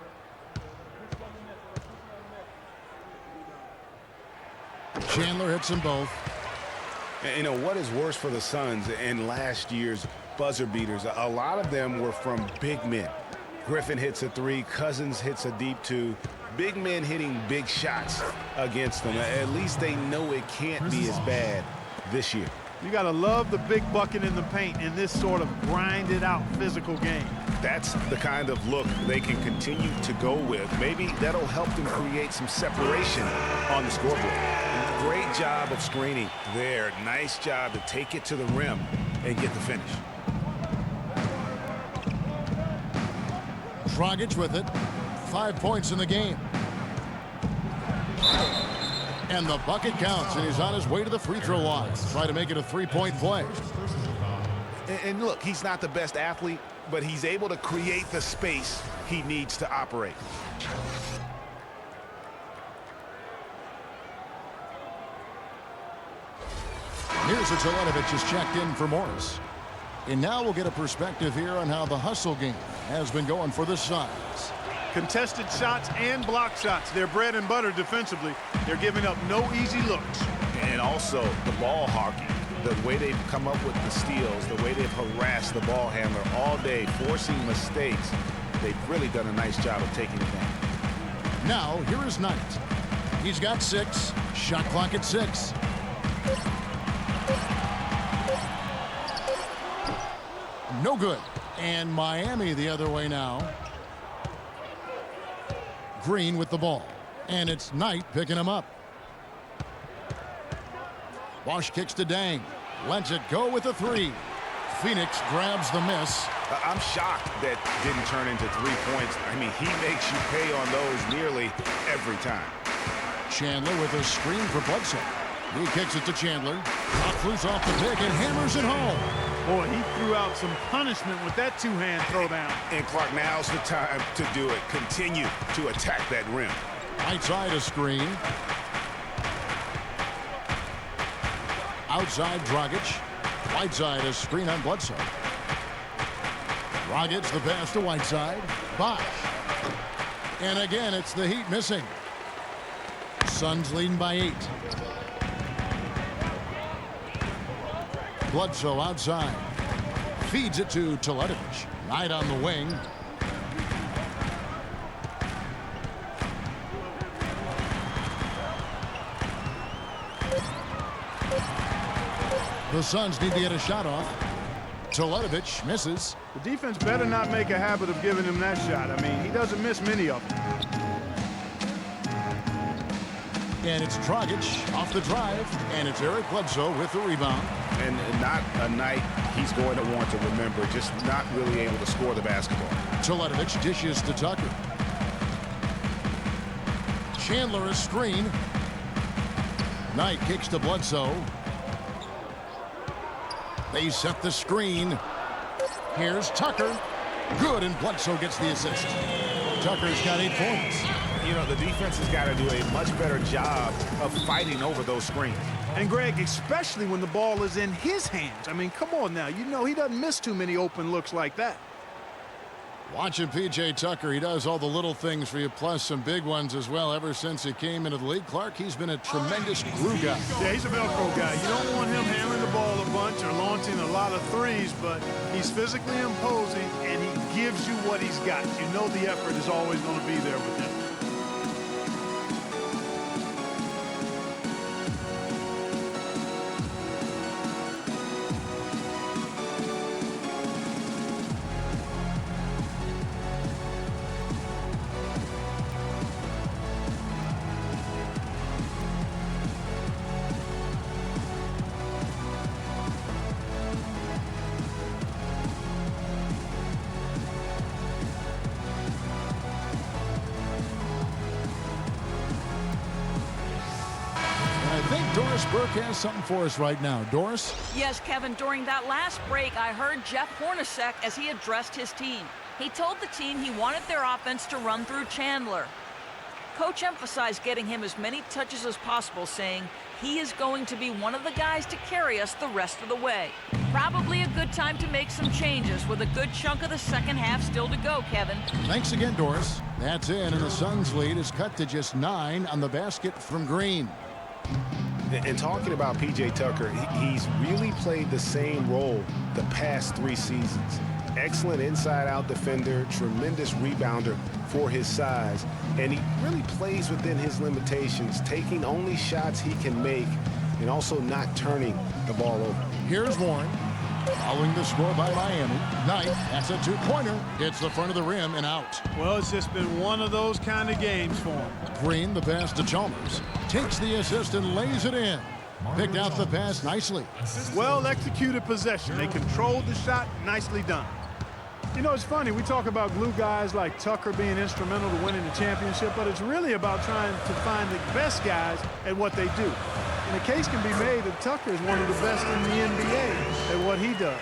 Chandler hits them both. And, you know, what is worse for the Suns in last year's buzzer beaters? A lot of them were from big men. Griffin hits a 3, Cousins hits a deep 2, big men hitting big shots against them. At least they know it can't be as bad this year. You got to love the big bucket in the paint in this sort of grinded out physical game. That's the kind of look they can continue to go with. Maybe that'll help them create some separation on the scoreboard. Great job of screening there. Nice job to take it to the rim and get the finish. Dragic with it. 5 points in the game. And the bucket counts, and he's on his way to the free throw line. Try to make it a three-point play. And look, he's not the best athlete, but he's able to create the space he needs to operate. Here's a Teletovic is checked in for Morris. And now we'll get a perspective here on how the hustle game has been going for the Suns. Contested shots and block shots. They're bread and butter defensively. They're giving up no easy looks. And also the ball hawking, the way they've come up with the steals, the way they've harassed the ball handler all day, forcing mistakes. They've really done a nice job of taking it down. Now, here is Knight. He's got 6. Shot clock at 6. No good. And Miami the other way now. Green with the ball. And it's Knight picking him up. Bosch kicks to Dang. Lets it go with a 3. Phoenix grabs the miss. I'm shocked that didn't turn into 3 points. I mean, he makes you pay on those nearly every time. Chandler with a screen for Bledsoe. He kicks it to Chandler. Knocked loose off the pick and hammers it home. Boy, he threw out some punishment with that two-hand throwdown. And Clark, now's the time to do it. Continue to attack that rim. Right side a screen. Outside Dragic. Right side a screen on Bledsoe. Dragic the pass to Whiteside. Bosch. And again, it's the Heat missing. Suns leading by 8. Bledsoe outside. Feeds it to Teletovic. Knight on the wing. The Suns need to get a shot off. Teletovic misses. The defense better not make a habit of giving him that shot. I mean, he doesn't miss many of them. And it's Dragic off the drive. And it's Eric Bledsoe with the rebound. And not a night he's going to want to remember, just not really able to score the basketball. Teletovic dishes to Tucker. Chandler a screen. Knight kicks to Bledsoe. They set the screen. Here's Tucker. Good, and Bledsoe gets the assist. Tucker's got 8 points. You know, the defense has got to do a much better job of fighting over those screens. And Greg, especially when the ball is in his hands. I mean, come on now. You know he doesn't miss too many open looks like that. Watching P.J. Tucker, he does all the little things for you, plus some big ones as well. Ever since he came into the league, Clark, he's been a tremendous glue guy. Yeah, he's a Velcro guy. You don't want him handling the ball a bunch or launching a lot of threes, but he's physically imposing, and he gives you what he's got. You know the effort is always going to be there with him. Doris Burke has something for us right now. Doris? Yes, Kevin, during that last break, I heard Jeff Hornacek as he addressed his team. He told the team he wanted their offense to run through Chandler. Coach emphasized getting him as many touches as possible, saying he is going to be one of the guys to carry us the rest of the way. Probably a good time to make some changes with a good chunk of the second half still to go, Kevin. Thanks again, Doris. That's in, and the Suns' lead is cut to just 9 on the basket from Green. And talking about P.J. Tucker, he's really played the same role the past 3 seasons. excellent inside-out defender, tremendous rebounder for his size, and he really plays within his limitations, taking only shots he can make and also not turning the ball over. Here's Warren. Following the score by Miami. Knight, that's a two-pointer. Hits the front of the rim and out. Well, it's just been one of those kind of games for him. Green, the pass to Chalmers. Takes the assist and lays it in. Picked out the pass nicely. Well executed possession. They controlled the shot. Nicely done. You know, it's funny. We talk about glue guys like Tucker being instrumental to winning the championship, but it's really about trying to find the best guys at what they do. And the case can be made that Tucker is one of the best in the NBA at what he does.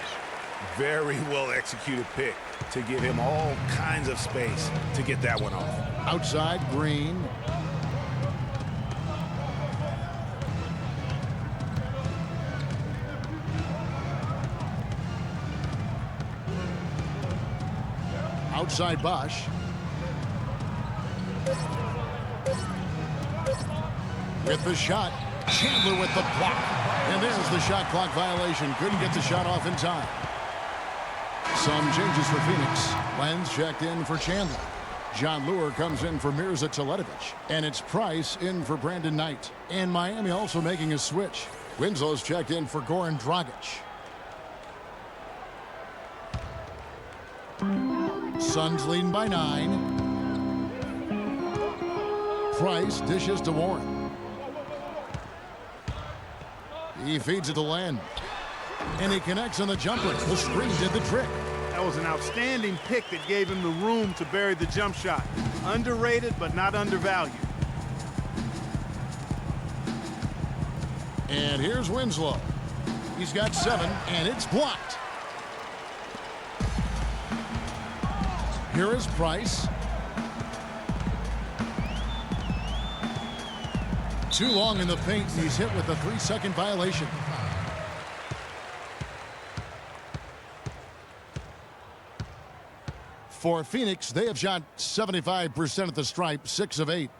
Very well executed pick to give him all kinds of space to get that one off. Outside, Green. Outside Bosch. With the shot. Chandler with the block. And there's the shot clock violation. Couldn't get the shot off in time. Some changes for Phoenix. Lenz checked in for Chandler. John Lure comes in for Mirza Teletovic. And it's Price in for Brandon Knight. And Miami also making a switch. Winslow's checked in for Goran Dragic. Suns leading by 9. Price dishes to Warren. He feeds it to Len. And he connects on the jumper. The screen did the trick. That was an outstanding pick that gave him the room to bury the jump shot. Underrated, but not undervalued. And here's Winslow. He's got 7, and it's blocked. Here is Price. Too long in the paint, and he's hit with a 3-second violation. For Phoenix, they have shot 75% at the stripe, 6 of 8.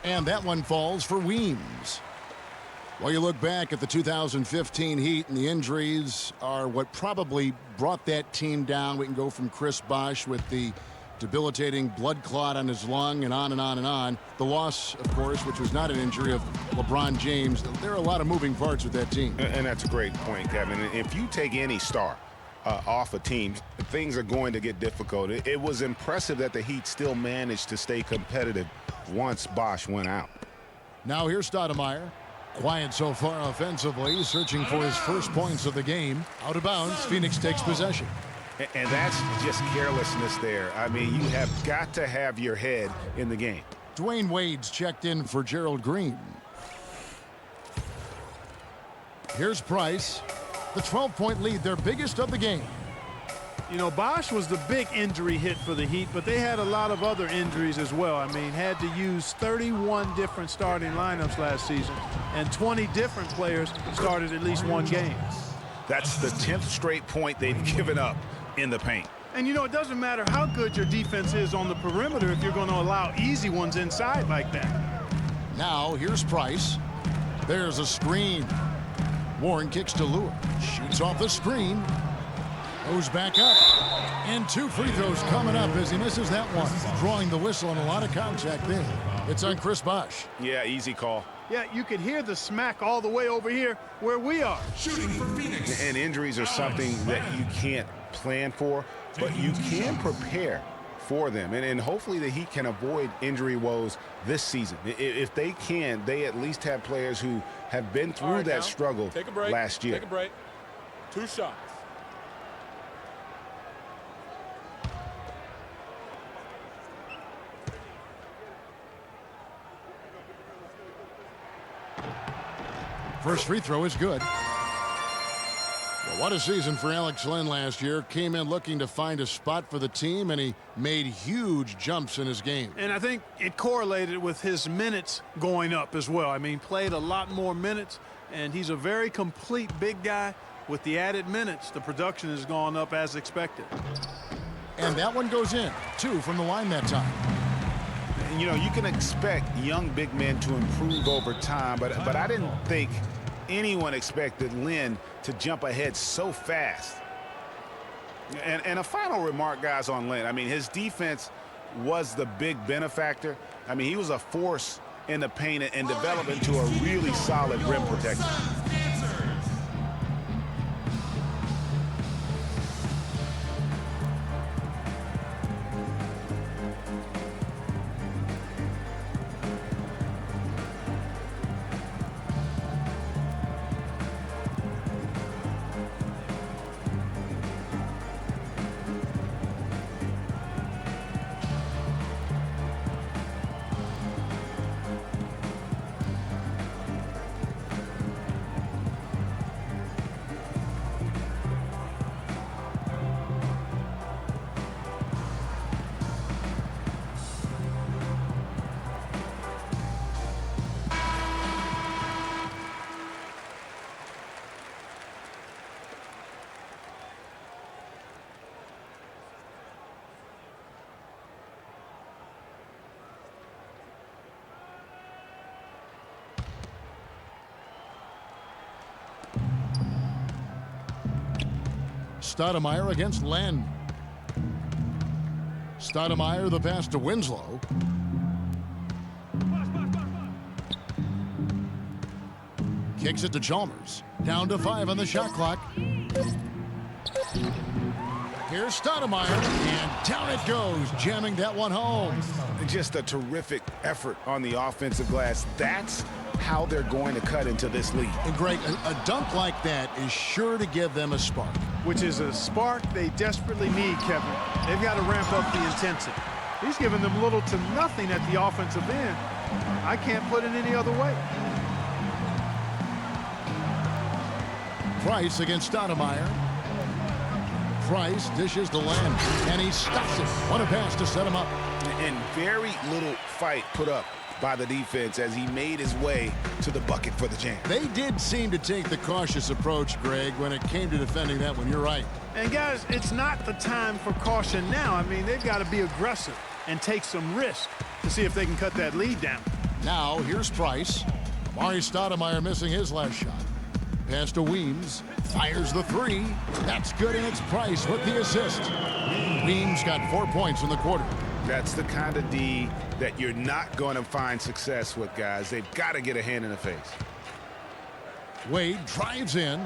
And that one falls for Weems. Well, you look back at the 2015 Heat, and the injuries are what probably brought that team down. We can go from Chris Bosh with the debilitating blood clot on his lung and on and on and on. The loss, of course, which was not an injury, of LeBron James. There are a lot of moving parts with that team. And that's a great point, Kevin. If you take any star off a team, things are going to get difficult. It was impressive that the Heat still managed to stay competitive once Bosh went out. Now here's Stoudemire. Quiet so far offensively, searching for his first points of the game. Out of bounds, Phoenix takes possession. And that's just carelessness there. I mean, you have got to have your head in the game. Dwayne Wade's checked in for Gerald Green. Here's Price. The 12-point lead, their biggest of the game. You know, Bosh was the big injury hit for the Heat, but they had a lot of other injuries as well. I mean, had to use 31 different starting lineups last season, and 20 different players started at least one game. That's the 10th straight point they've given up in the paint. And, you know, it doesn't matter how good your defense is on the perimeter if you're going to allow easy ones inside like that. Now, here's Price. There's a screen. Warren kicks to Lure. Shoots off the screen. Goes back up. And 2 free throws coming up as he misses that one. Drawing the whistle and a lot of contact there. It's on Chris Bosh. Yeah, easy call. Yeah, you could hear the smack all the way over here where we are. Shooting for Phoenix. And injuries are something that you can't plan for, but you can prepare for them. And hopefully the Heat can avoid injury woes this season. If they can, they at least have players who have been through that struggle last year. Take a break. 2 shots. First free throw is good. Well, what a season for Alex Len last year. Came in looking to find a spot for the team, and he made huge jumps in his game. And I think it correlated with his minutes going up as well. I mean, played a lot more minutes, and he's a very complete big guy. With the added minutes, the production has gone up as expected. And that one goes in. 2 from the line that time. And, you know, you can expect young big men to improve over time, but I didn't think anyone expected Len to jump ahead so fast. And a final remark, guys, on Len. I mean, his defense was the big benefactor. I mean, he was a force in the paint and developed into a really solid rim protector. Stoudemire against Len. Stoudemire, the pass to Winslow. Kicks it to Chalmers. Down to 5 on the shot clock. Here's Stoudemire, and down it goes, jamming that one home. Just a terrific effort on the offensive glass. That's how they're going to cut into this lead. And Greg, a dunk like that is sure to give them a spark. Which is a spark they desperately need, Kevin. They've got to ramp up the intensity. He's giving them little to nothing at the offensive end. I can't put it any other way. Price against Stoudemire. Price dishes to Len, and he stuffs it. What a pass to set him up. And very little fight put up by the defense as he made his way to the bucket for the jam. They did seem to take the cautious approach, Greg, when it came to defending that one. You're right. And guys, it's not the time for caution now. I mean, they've got to be aggressive and take some risk to see if they can cut that lead down. Now, here's Price. Amari Stoudemire missing his last shot. Pass to Weems. Fires the 3. That's good, and it's Price with the assist. Weems got 4 points in the quarter. That's the kind of D that you're not going to find success with, guys. They've got to get a hand in the face. Wade drives in.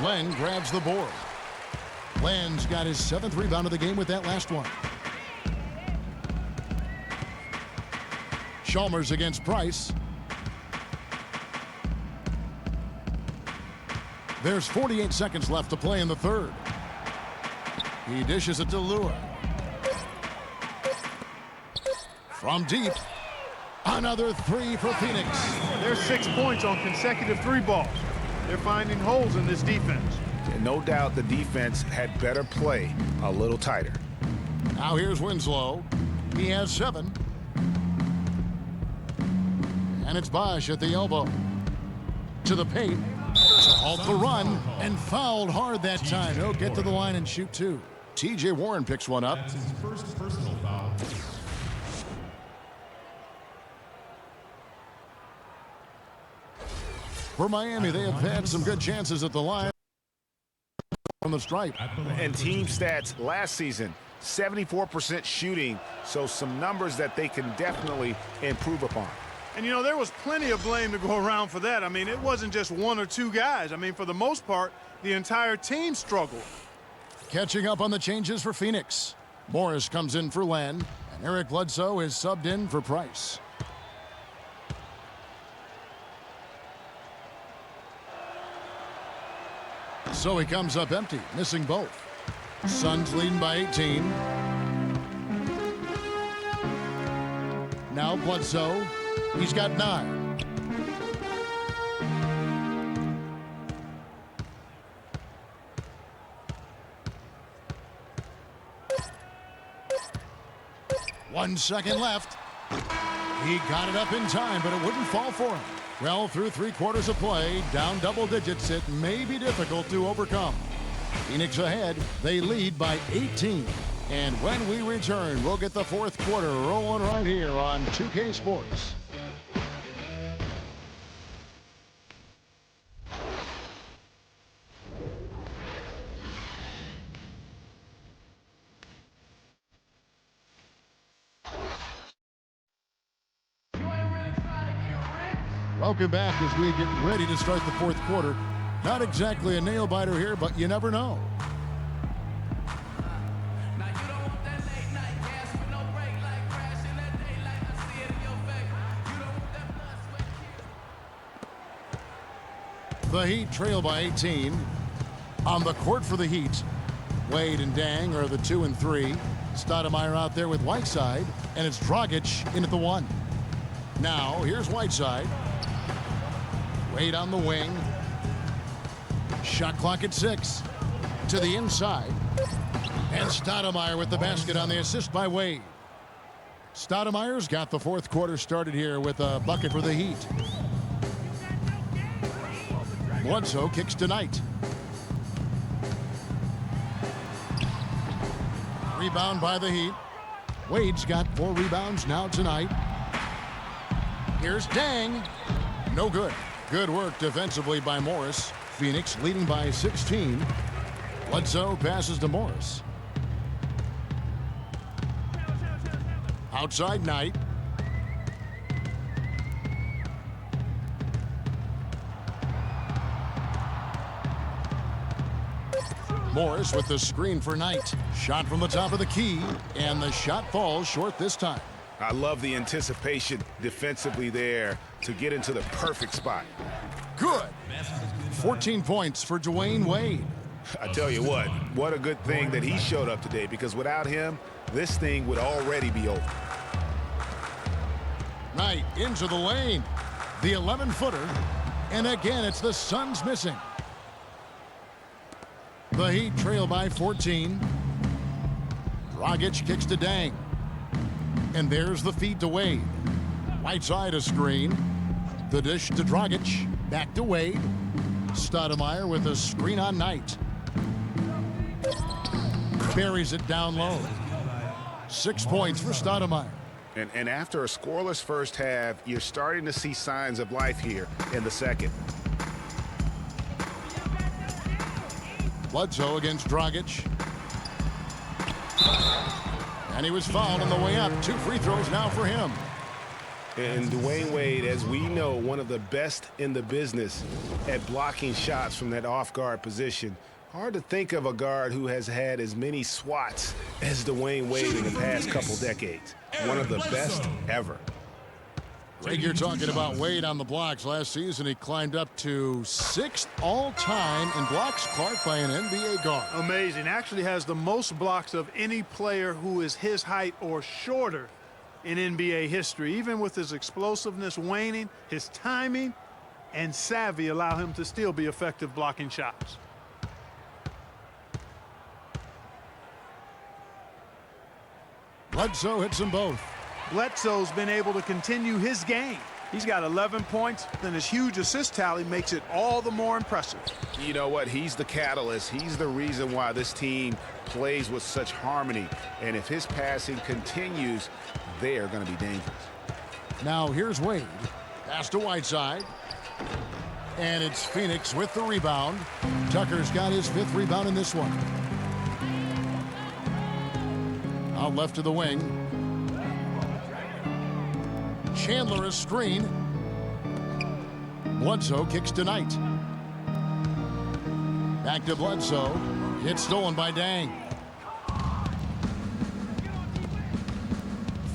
Len grabs the board. Len's got his 7th rebound of the game with that last one. Chalmers against Price. There's 48 seconds left to play in the third. He dishes it to Lua. From deep, another 3 for Phoenix. There's 6 points on consecutive 3 balls. They're finding holes in this defense. And no doubt the defense had better play a little tighter. Now here's Winslow. He has 7. And it's Bosch at the elbow. To the paint. To halt the run. And fouled hard that time. He'll get to the line and shoot 2. T.J. Warren picks one up. That's his first personal foul. For Miami, they have had some good chances at the line from the stripe. And team stats last season, 74% shooting, so some numbers that they can definitely improve upon. And, you know, there was plenty of blame to go around for that. I mean, it wasn't just 1 or 2 guys. I mean, for the most part, the entire team struggled. Catching up on the changes for Phoenix. Morris comes in for Len, and Eric Bledsoe is subbed in for Price. So he comes up empty, missing both. Suns leading by 18. Now Bledsoe, he's got 9. 1 second left. He got it up in time, but it wouldn't fall for him. Well, through 3/4 of play, down double digits, it may be difficult to overcome. Phoenix ahead. They lead by 18. And when we return, we'll get the 4th quarter rolling right here on 2K Sports. Welcome back as we get ready to start the 4th quarter. Not exactly a nail-biter here, but you never know. The Heat trail by 18. On the court for the Heat, Wade and Dang are the 2 and 3. Stoudemire out there with Whiteside, and it's Dragic in at the 1. Now, here's Whiteside. Wade on the wing. Shot clock at 6. To the inside. And Stoudemire with the basket on the assist by Wade. Stoudemire's got the 4th quarter started here with a bucket for the Heat. Bledsoe kicks to Knight. Rebound by the Heat. Wade's got 4 rebounds now tonight. Here's Dang. No good. Good work defensively by Morris. Phoenix leading by 16. Bledsoe passes to Morris. Outside Knight. Morris with the screen for Knight. Shot from the top of the key, and the shot falls short this time. I love the anticipation defensively there to get into the perfect spot. Good. 14 points for Dwayne Wade. I tell you what a good thing that he showed up today, because without him, this thing would already be over. Knight into the lane. The 11-footer. And again, it's the Suns missing. The Heat trail by 14. Dragic kicks to Dang. And there's the feed to Wade. Whiteside a screen. The dish to Dragic. Back to Wade. Stoudemire with a screen on Knight. Buries it down low. 6 points for Stoudemire. And after a scoreless first half, you're starting to see signs of life here in the second. Bledsoe against Dragic. And he was fouled on the way up. 2 free throws now for him. And Dwayne Wade, as we know, one of the best in the business at blocking shots from that off-guard position. Hard to think of a guard who has had as many swats as Dwayne Wade in the past couple decades. One of the best ever. Greg, you're talking about Wade on the blocks. Last season, he climbed up to 6th all-time in blocks, Clark, by an NBA guard. Amazing. Actually has the most blocks of any player who is his height or shorter in NBA history. Even with his explosiveness waning, his timing and savvy allow him to still be effective blocking shots. Bledsoe hits them both. Bledsoe's been able to continue his game. He's got 11 points, and his huge assist tally makes it all the more impressive. You know what? He's the catalyst. He's the reason why this team plays with such harmony. And if his passing continues, they are going to be dangerous. Now here's Wade. Pass to Whiteside. And it's Phoenix with the rebound. Tucker's got his 5th rebound in this one. Out left to the wing. Chandler a screen. Bledsoe kicks to Knight. Back to Bledsoe. It's stolen by Dang.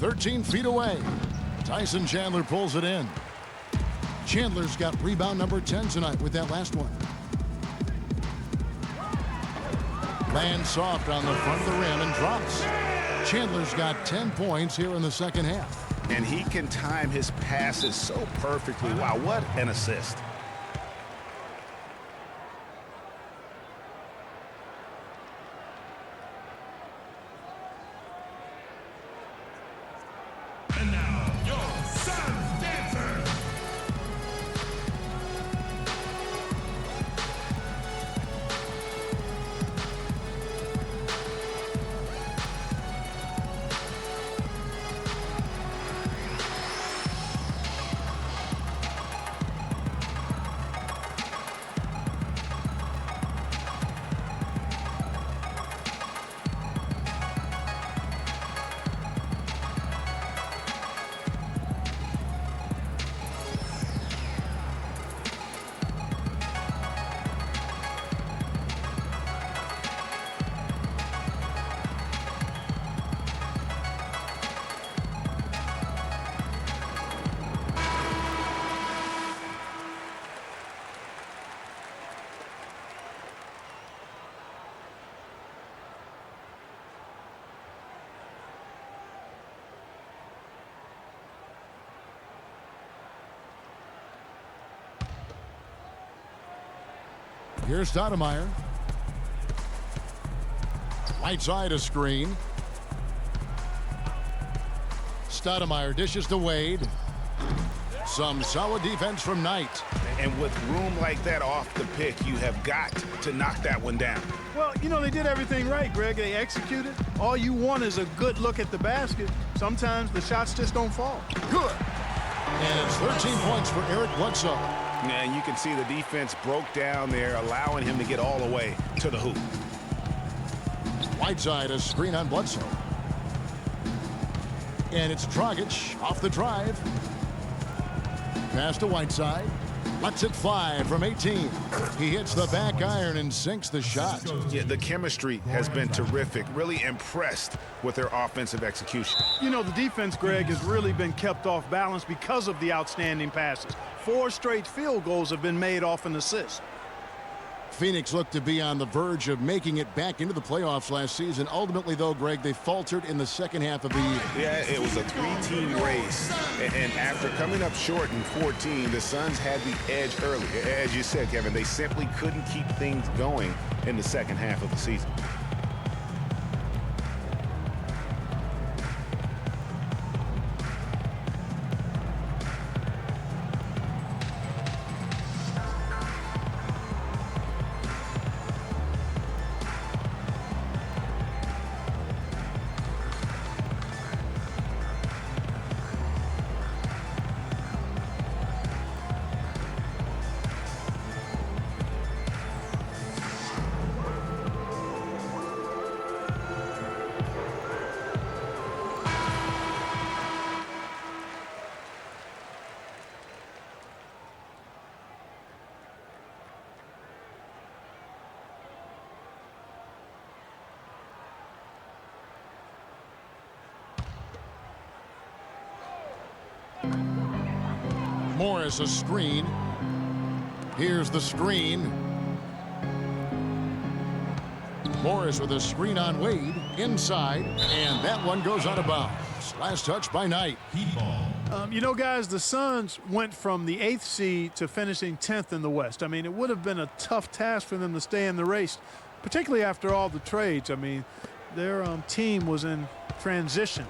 13 feet away. Tyson Chandler pulls it in. Chandler's got rebound number 10 tonight with that last one. Lands soft on the front of the rim and drops. Chandler's got 10 points here in the second half. And he can time his passes so perfectly. Wow, what an assist. Here's Stoudemire. Right side a screen. Stoudemire dishes to Wade. Some solid defense from Knight. And with room like that off the pick, you have got to knock that one down. Well, you know, they did everything right, Greg. They executed. All you want is a good look at the basket. Sometimes the shots just don't fall. Good. And it's 13 points for Eric Bledsoe. And you can see the defense broke down there, allowing him to get all the way to the hoop. Whiteside a screen on Bledsoe. And it's Dragic off the drive. Pass to Whiteside. Lets it fly from 18. He hits the back iron and sinks the shot. Yeah, the chemistry has been terrific. Really impressed with their offensive execution. You know, the defense, Greg, has really been kept off balance because of the outstanding passes. 4 straight field goals have been made off an assist. Phoenix looked to be on the verge of making it back into the playoffs last season. Ultimately, though, Greg, they faltered in the second half of the year. Yeah, it was a 3-team race. And after coming up short in 14, the Suns had the edge early. As you said, Kevin, they simply couldn't keep things going in the second half of the season. Morris a screen. Here's the screen. Morris with a screen on Wade inside, and that one goes out of bounds. Last touch by Knight. You know, guys, the Suns went from the 8th seed to finishing 10th in the West. I mean, it would have been a tough task for them to stay in the race, particularly after all the trades. I mean, their team was in transition.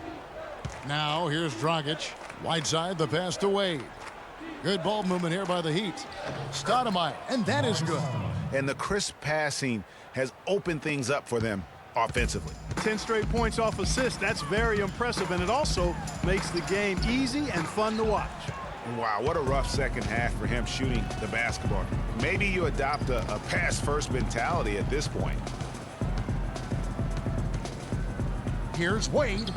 Now here's Dragic. Wide side, the pass to Wade. Good ball movement here by the Heat. Stoudemire, and that is good. And the crisp passing has opened things up for them offensively. 10 straight points off assists. That's very impressive, and it also makes the game easy and fun to watch. Wow, what a rough second half for him shooting the basketball. Maybe you adopt a pass-first mentality at this point. Here's Wade.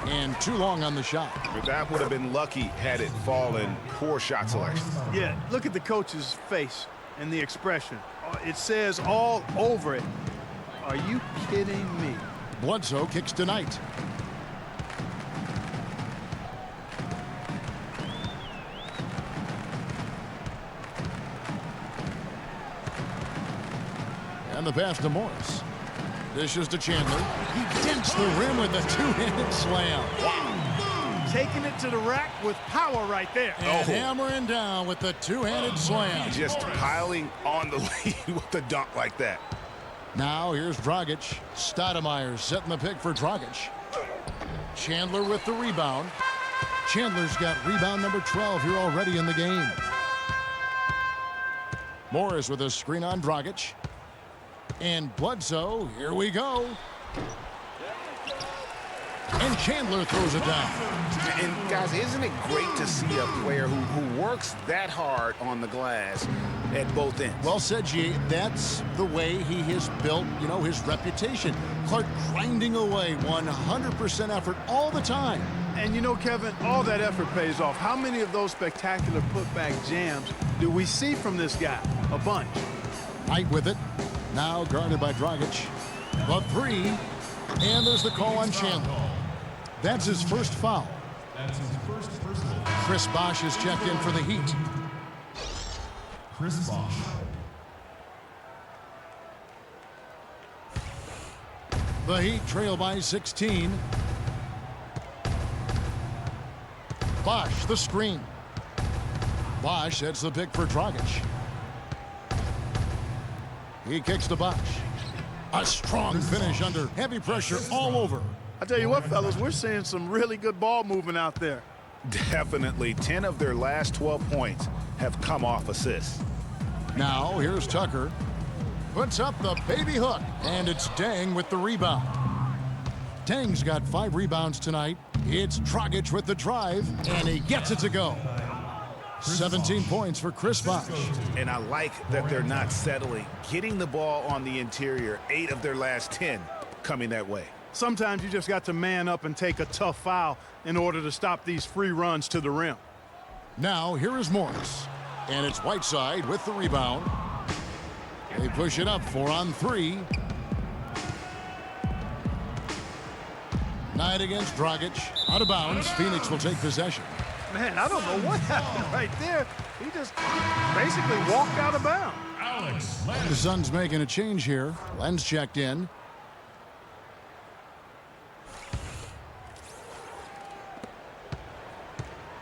And too long on the shot. But that would have been lucky had it fallen. Poor shot selection. Yeah, look at the coach's face and the expression. It says all over it. Are you kidding me? Bledsoe kicks to Knight. And the pass to Morris. Dishes to Chandler. He dents the rim with a two-handed slam. Wow. Taking it to the rack with power right there. And hammering down with the two-handed slam. Just piling on the lead with the dunk like that. Now here's Dragic. Stoudemire setting the pick for Dragic. Chandler with the rebound. Chandler's got rebound number 12 here already in the game. Morris with a screen on Dragic. And Bledsoe, here we go. And Chandler throws it down. And guys, isn't it great to see a player who works that hard on the glass at both ends? Well said, G. That's the way he has built, you know, his reputation. Clark grinding away, 100% effort all the time. And you know, Kevin, all that effort pays off. How many of those spectacular putback jams do we see from this guy? A bunch. Knight with it. Now guarded by Dragic. The three. And there's the call on Chandler. That's his first foul. That's his first personal. Chris Bosh is checked in for the Heat. Chris Bosh. The Heat trail by 16. Bosh, the screen. Bosh sets the pick for Dragic. He kicks to Bosch. A strong finish under heavy pressure all over. I tell you what, fellas, we're seeing some really good ball movement out there. Definitely. 10 of their last 12 points have come off assists. Now here's Tucker. Puts up the baby hook, and it's Deng with the rebound. Deng's got 5 rebounds tonight. It's Dragic with the drive, and he gets it to go. 17 points for Chris Bosh. And I like that they're not settling. Getting the ball on the interior, 8 of their last 10 coming that way. Sometimes you just got to man up and take a tough foul in order to stop these free runs to the rim. Now here is Morris, and it's Whiteside with the rebound. They push it up 4 on 3. Knight against Dragic. Out of bounds. Phoenix will take possession. Man, I don't know what happened right there. He just basically walked out of bounds. The Suns making a change here. Len's checked in.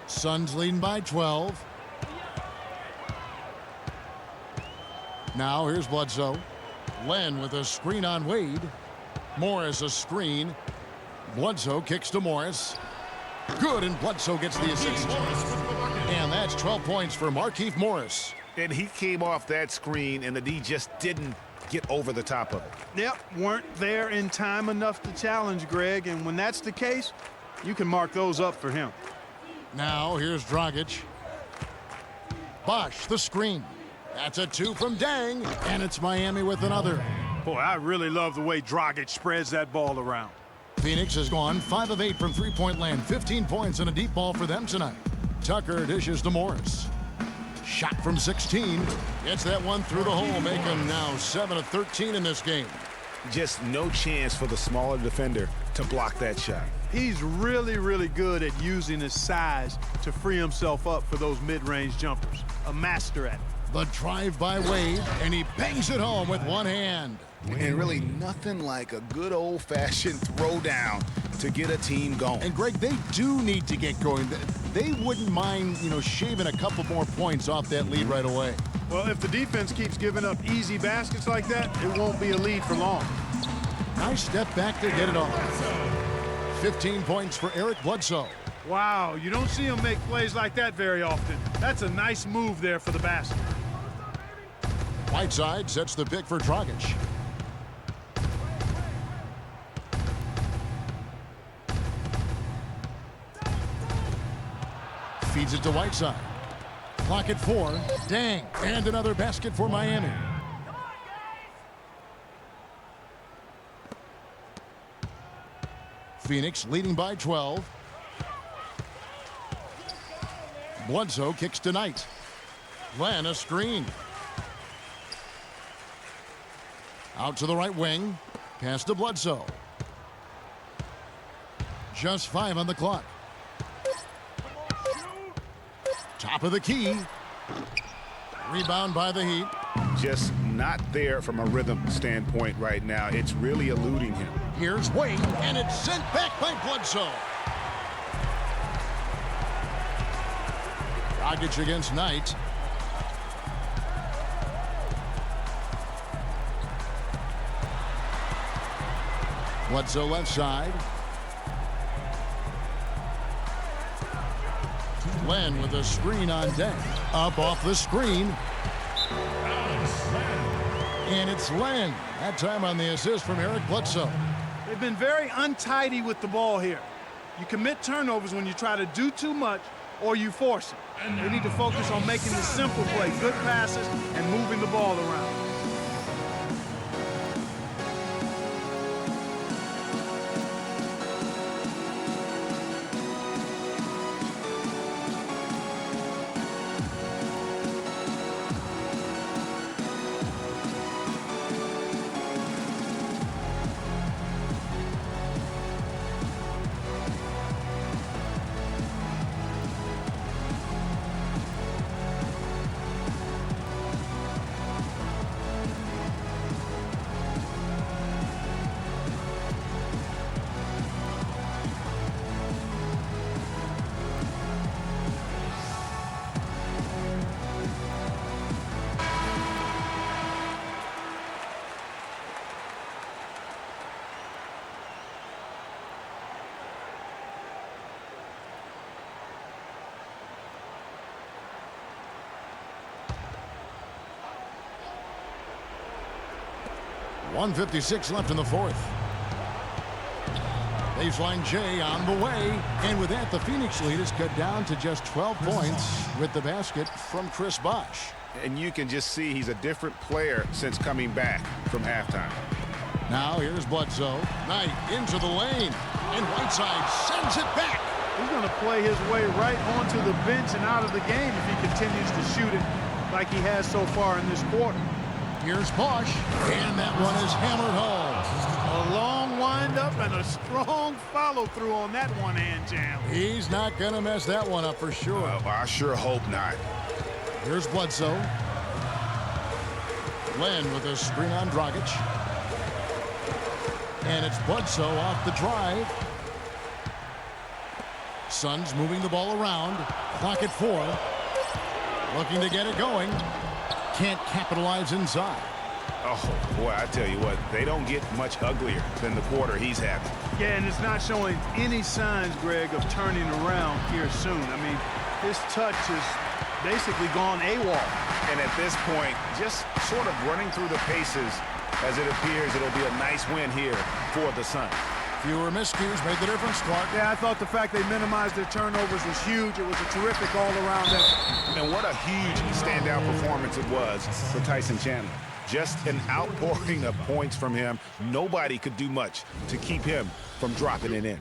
Suns leading by 12. Now here's Bledsoe. Len with a screen on Wade. Morris a screen. Bledsoe kicks to Morris. Good, and Bledsoe gets the assist. And that's 12 points for Markieff Morris. And he came off that screen, and the D just didn't get over the top of it. Yep, weren't there in time enough to challenge Greg, and when that's the case, you can mark those up for him. Now here's Dragic. Bosh the screen. That's a 2 from Deng, and it's Miami with another. Boy, I really love the way Dragic spreads that ball around. Phoenix has gone 5 of 8 from three-point land. 15 points and a deep ball for them tonight. Tucker dishes to Morris. Shot from 16. Gets that one through the hole, making now 7 of 13 in this game. Just no chance for the smaller defender to block that shot. He's really, really good at using his size to free himself up for those mid-range jumpers. A master at it. The drive by Wade, and he bangs it home with one hand. And really nothing like a good old-fashioned throwdown to get a team going. And Greg, they do need to get going. They wouldn't mind, shaving a couple more points off that lead right away. Well, if the defense keeps giving up easy baskets like that, it won't be a lead for long. Nice step back to get it off. 15 points for Eric Bledsoe. Wow, you don't see him make plays like that very often. That's a nice move there for the basket. Whiteside sets the pick for Dragic. Feeds it to Whiteside. Clock at 4. Deng. And another basket for Miami. Phoenix leading by 12. Bledsoe kicks to Knight. Len a screen. Out to the right wing. Pass to Bledsoe. Just 5 on the clock. Top of the key. Rebound by the Heat. Just not there from a rhythm standpoint right now. It's really eluding him. Here's Wade, and it's sent back by Bledsoe. Dragic against Knight. Bledsoe left side. Len with a screen on deck. Up off the screen. And it's Len. That time on the assist from Eric Bledsoe. They've been very untidy with the ball here. You commit turnovers when you try to do too much or you force it. They need to focus on making the simple play, good passes, and moving the ball around. 1:56 left in the fourth. Baseline J on the way. And with that, the Phoenix lead is cut down to just 12 points with the basket from Chris Bosh. And you can just see he's a different player since coming back from halftime. Now here's Bledsoe. Knight into the lane. And Whiteside sends it back. He's going to play his way right onto the bench and out of the game if he continues to shoot it like he has so far in this quarter. Here's Bosh. And that one is hammered home. A long windup and a strong follow-through on that one-hand jam. He's not going to mess that one up for sure. I sure hope not. Here's Bledsoe. Len with a screen on Dragic. And it's Bledsoe off the drive. Suns moving the ball around. Clock at 4. Looking to get it going. Can't capitalize inside. Oh, boy, I tell you what, they don't get much uglier than the quarter he's having. Yeah, and it's not showing any signs, Greg, of turning around here soon. I mean, his touch is basically gone AWOL. And at this point, just sort of running through the paces, as it appears it'll be a nice win here for the Suns. Fewer miscues made the difference, Clark. Yeah, I thought the fact they minimized their turnovers was huge. It was a terrific all-around effort. And what a huge standout performance it was for Tyson Chandler. Just an outpouring of points from him. Nobody could do much to keep him from dropping it in.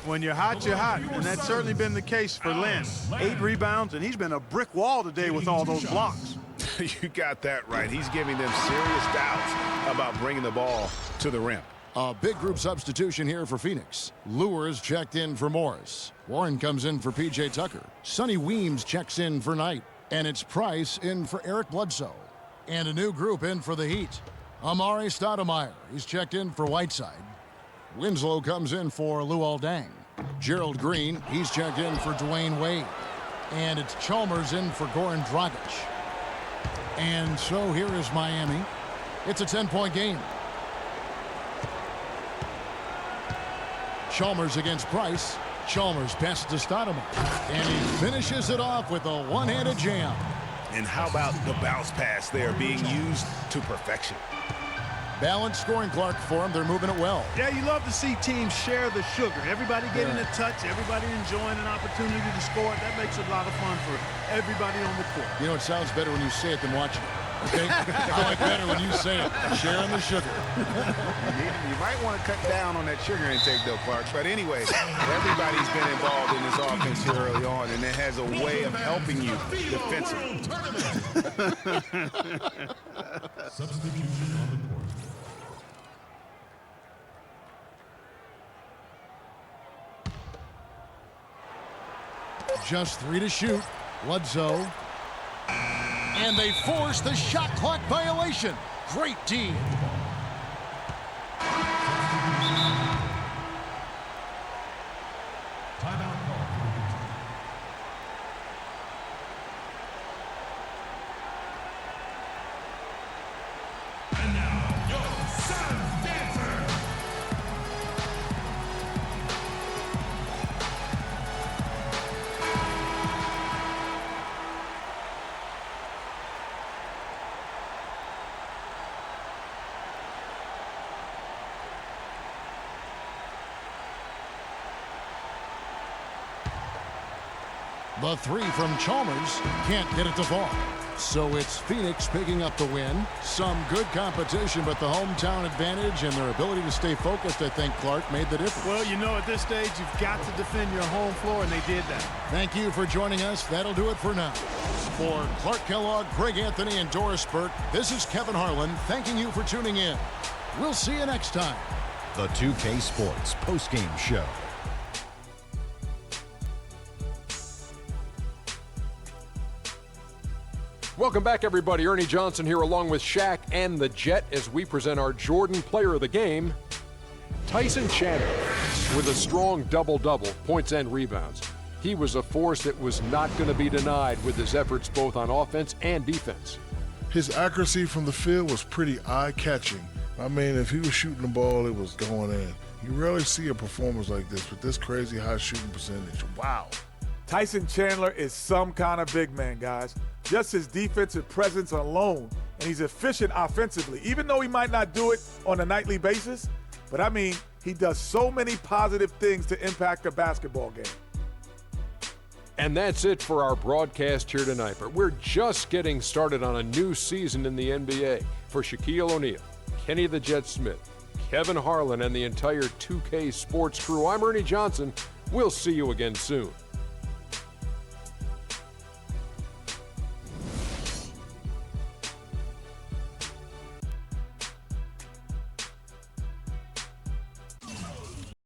When you're hot, you're hot, and that's certainly been the case for Len. 8 rebounds, and he's been a brick wall today with all those blocks. You got that right. He's giving them serious doubts about bringing the ball to the rim. A big group substitution here for Phoenix. Lewis checked in for Morris. Warren comes in for P.J. Tucker. Sonny Weems checks in for Knight. And it's Price in for Eric Bledsoe. And a new group in for the Heat. Amari Stoudemire. He's checked in for Whiteside. Winslow comes in for Luol Deng. Gerald Green, he's checked in for Dwayne Wade. And it's Chalmers in for Goran Dragic. And so here is Miami. It's a 10-point game. Chalmers against Price. Chalmers passes to Stoudemire. And he finishes it off with a one-handed jam. And how about the bounce pass there being used to perfection? Balanced scoring, Clark, for them. They're moving it well. Yeah, you love to see teams share the sugar. Everybody getting a touch, everybody enjoying an opportunity to score. That makes it a lot of fun for everybody on the court. You know, it sounds better when you say it than watching it. Okay? I like better when you say it. Sharing the sugar. You might want to cut down on that sugar intake, though, Clark. But anyway, everybody's been involved in this offense here early on, and it has a way of helping you defensively. Substitution on the court. Just 3 to shoot. Bledsoe. And they force the shot clock violation. Great D. Timeout call. And now, your Suns dancer. The 3 from Chalmers can't get it to fall. So it's Phoenix picking up the win. Some good competition, but the hometown advantage and their ability to stay focused, I think, Clark, made the difference. Well, you know, at this stage, you've got to defend your home floor, and they did that. Thank you for joining us. That'll do it for now. For Clark Kellogg, Greg Anthony, and Doris Burke, this is Kevin Harlan thanking you for tuning in. We'll see you next time. The 2K Sports postgame show. Welcome back, everybody. Ernie Johnson here along with Shaq and the Jet as we present our Jordan Player of the Game, Tyson Chandler, with a strong double-double, points and rebounds. He was a force that was not going to be denied with his efforts both on offense and defense. His accuracy from the field was pretty eye-catching. I mean, if he was shooting the ball, it was going in. You rarely see a performance like this with this crazy high shooting percentage. Wow. Tyson Chandler is some kind of big man, guys. just his defensive presence alone, and he's efficient offensively, even though he might not do it on a nightly basis. But I mean, he does so many positive things to impact a basketball game. And that's it for our broadcast here tonight. But we're just getting started on a new season in the NBA. For Shaquille O'Neal, Kenny the Jet Smith, Kevin Harlan, and the entire 2K Sports crew, I'm Ernie Johnson. We'll see you again soon.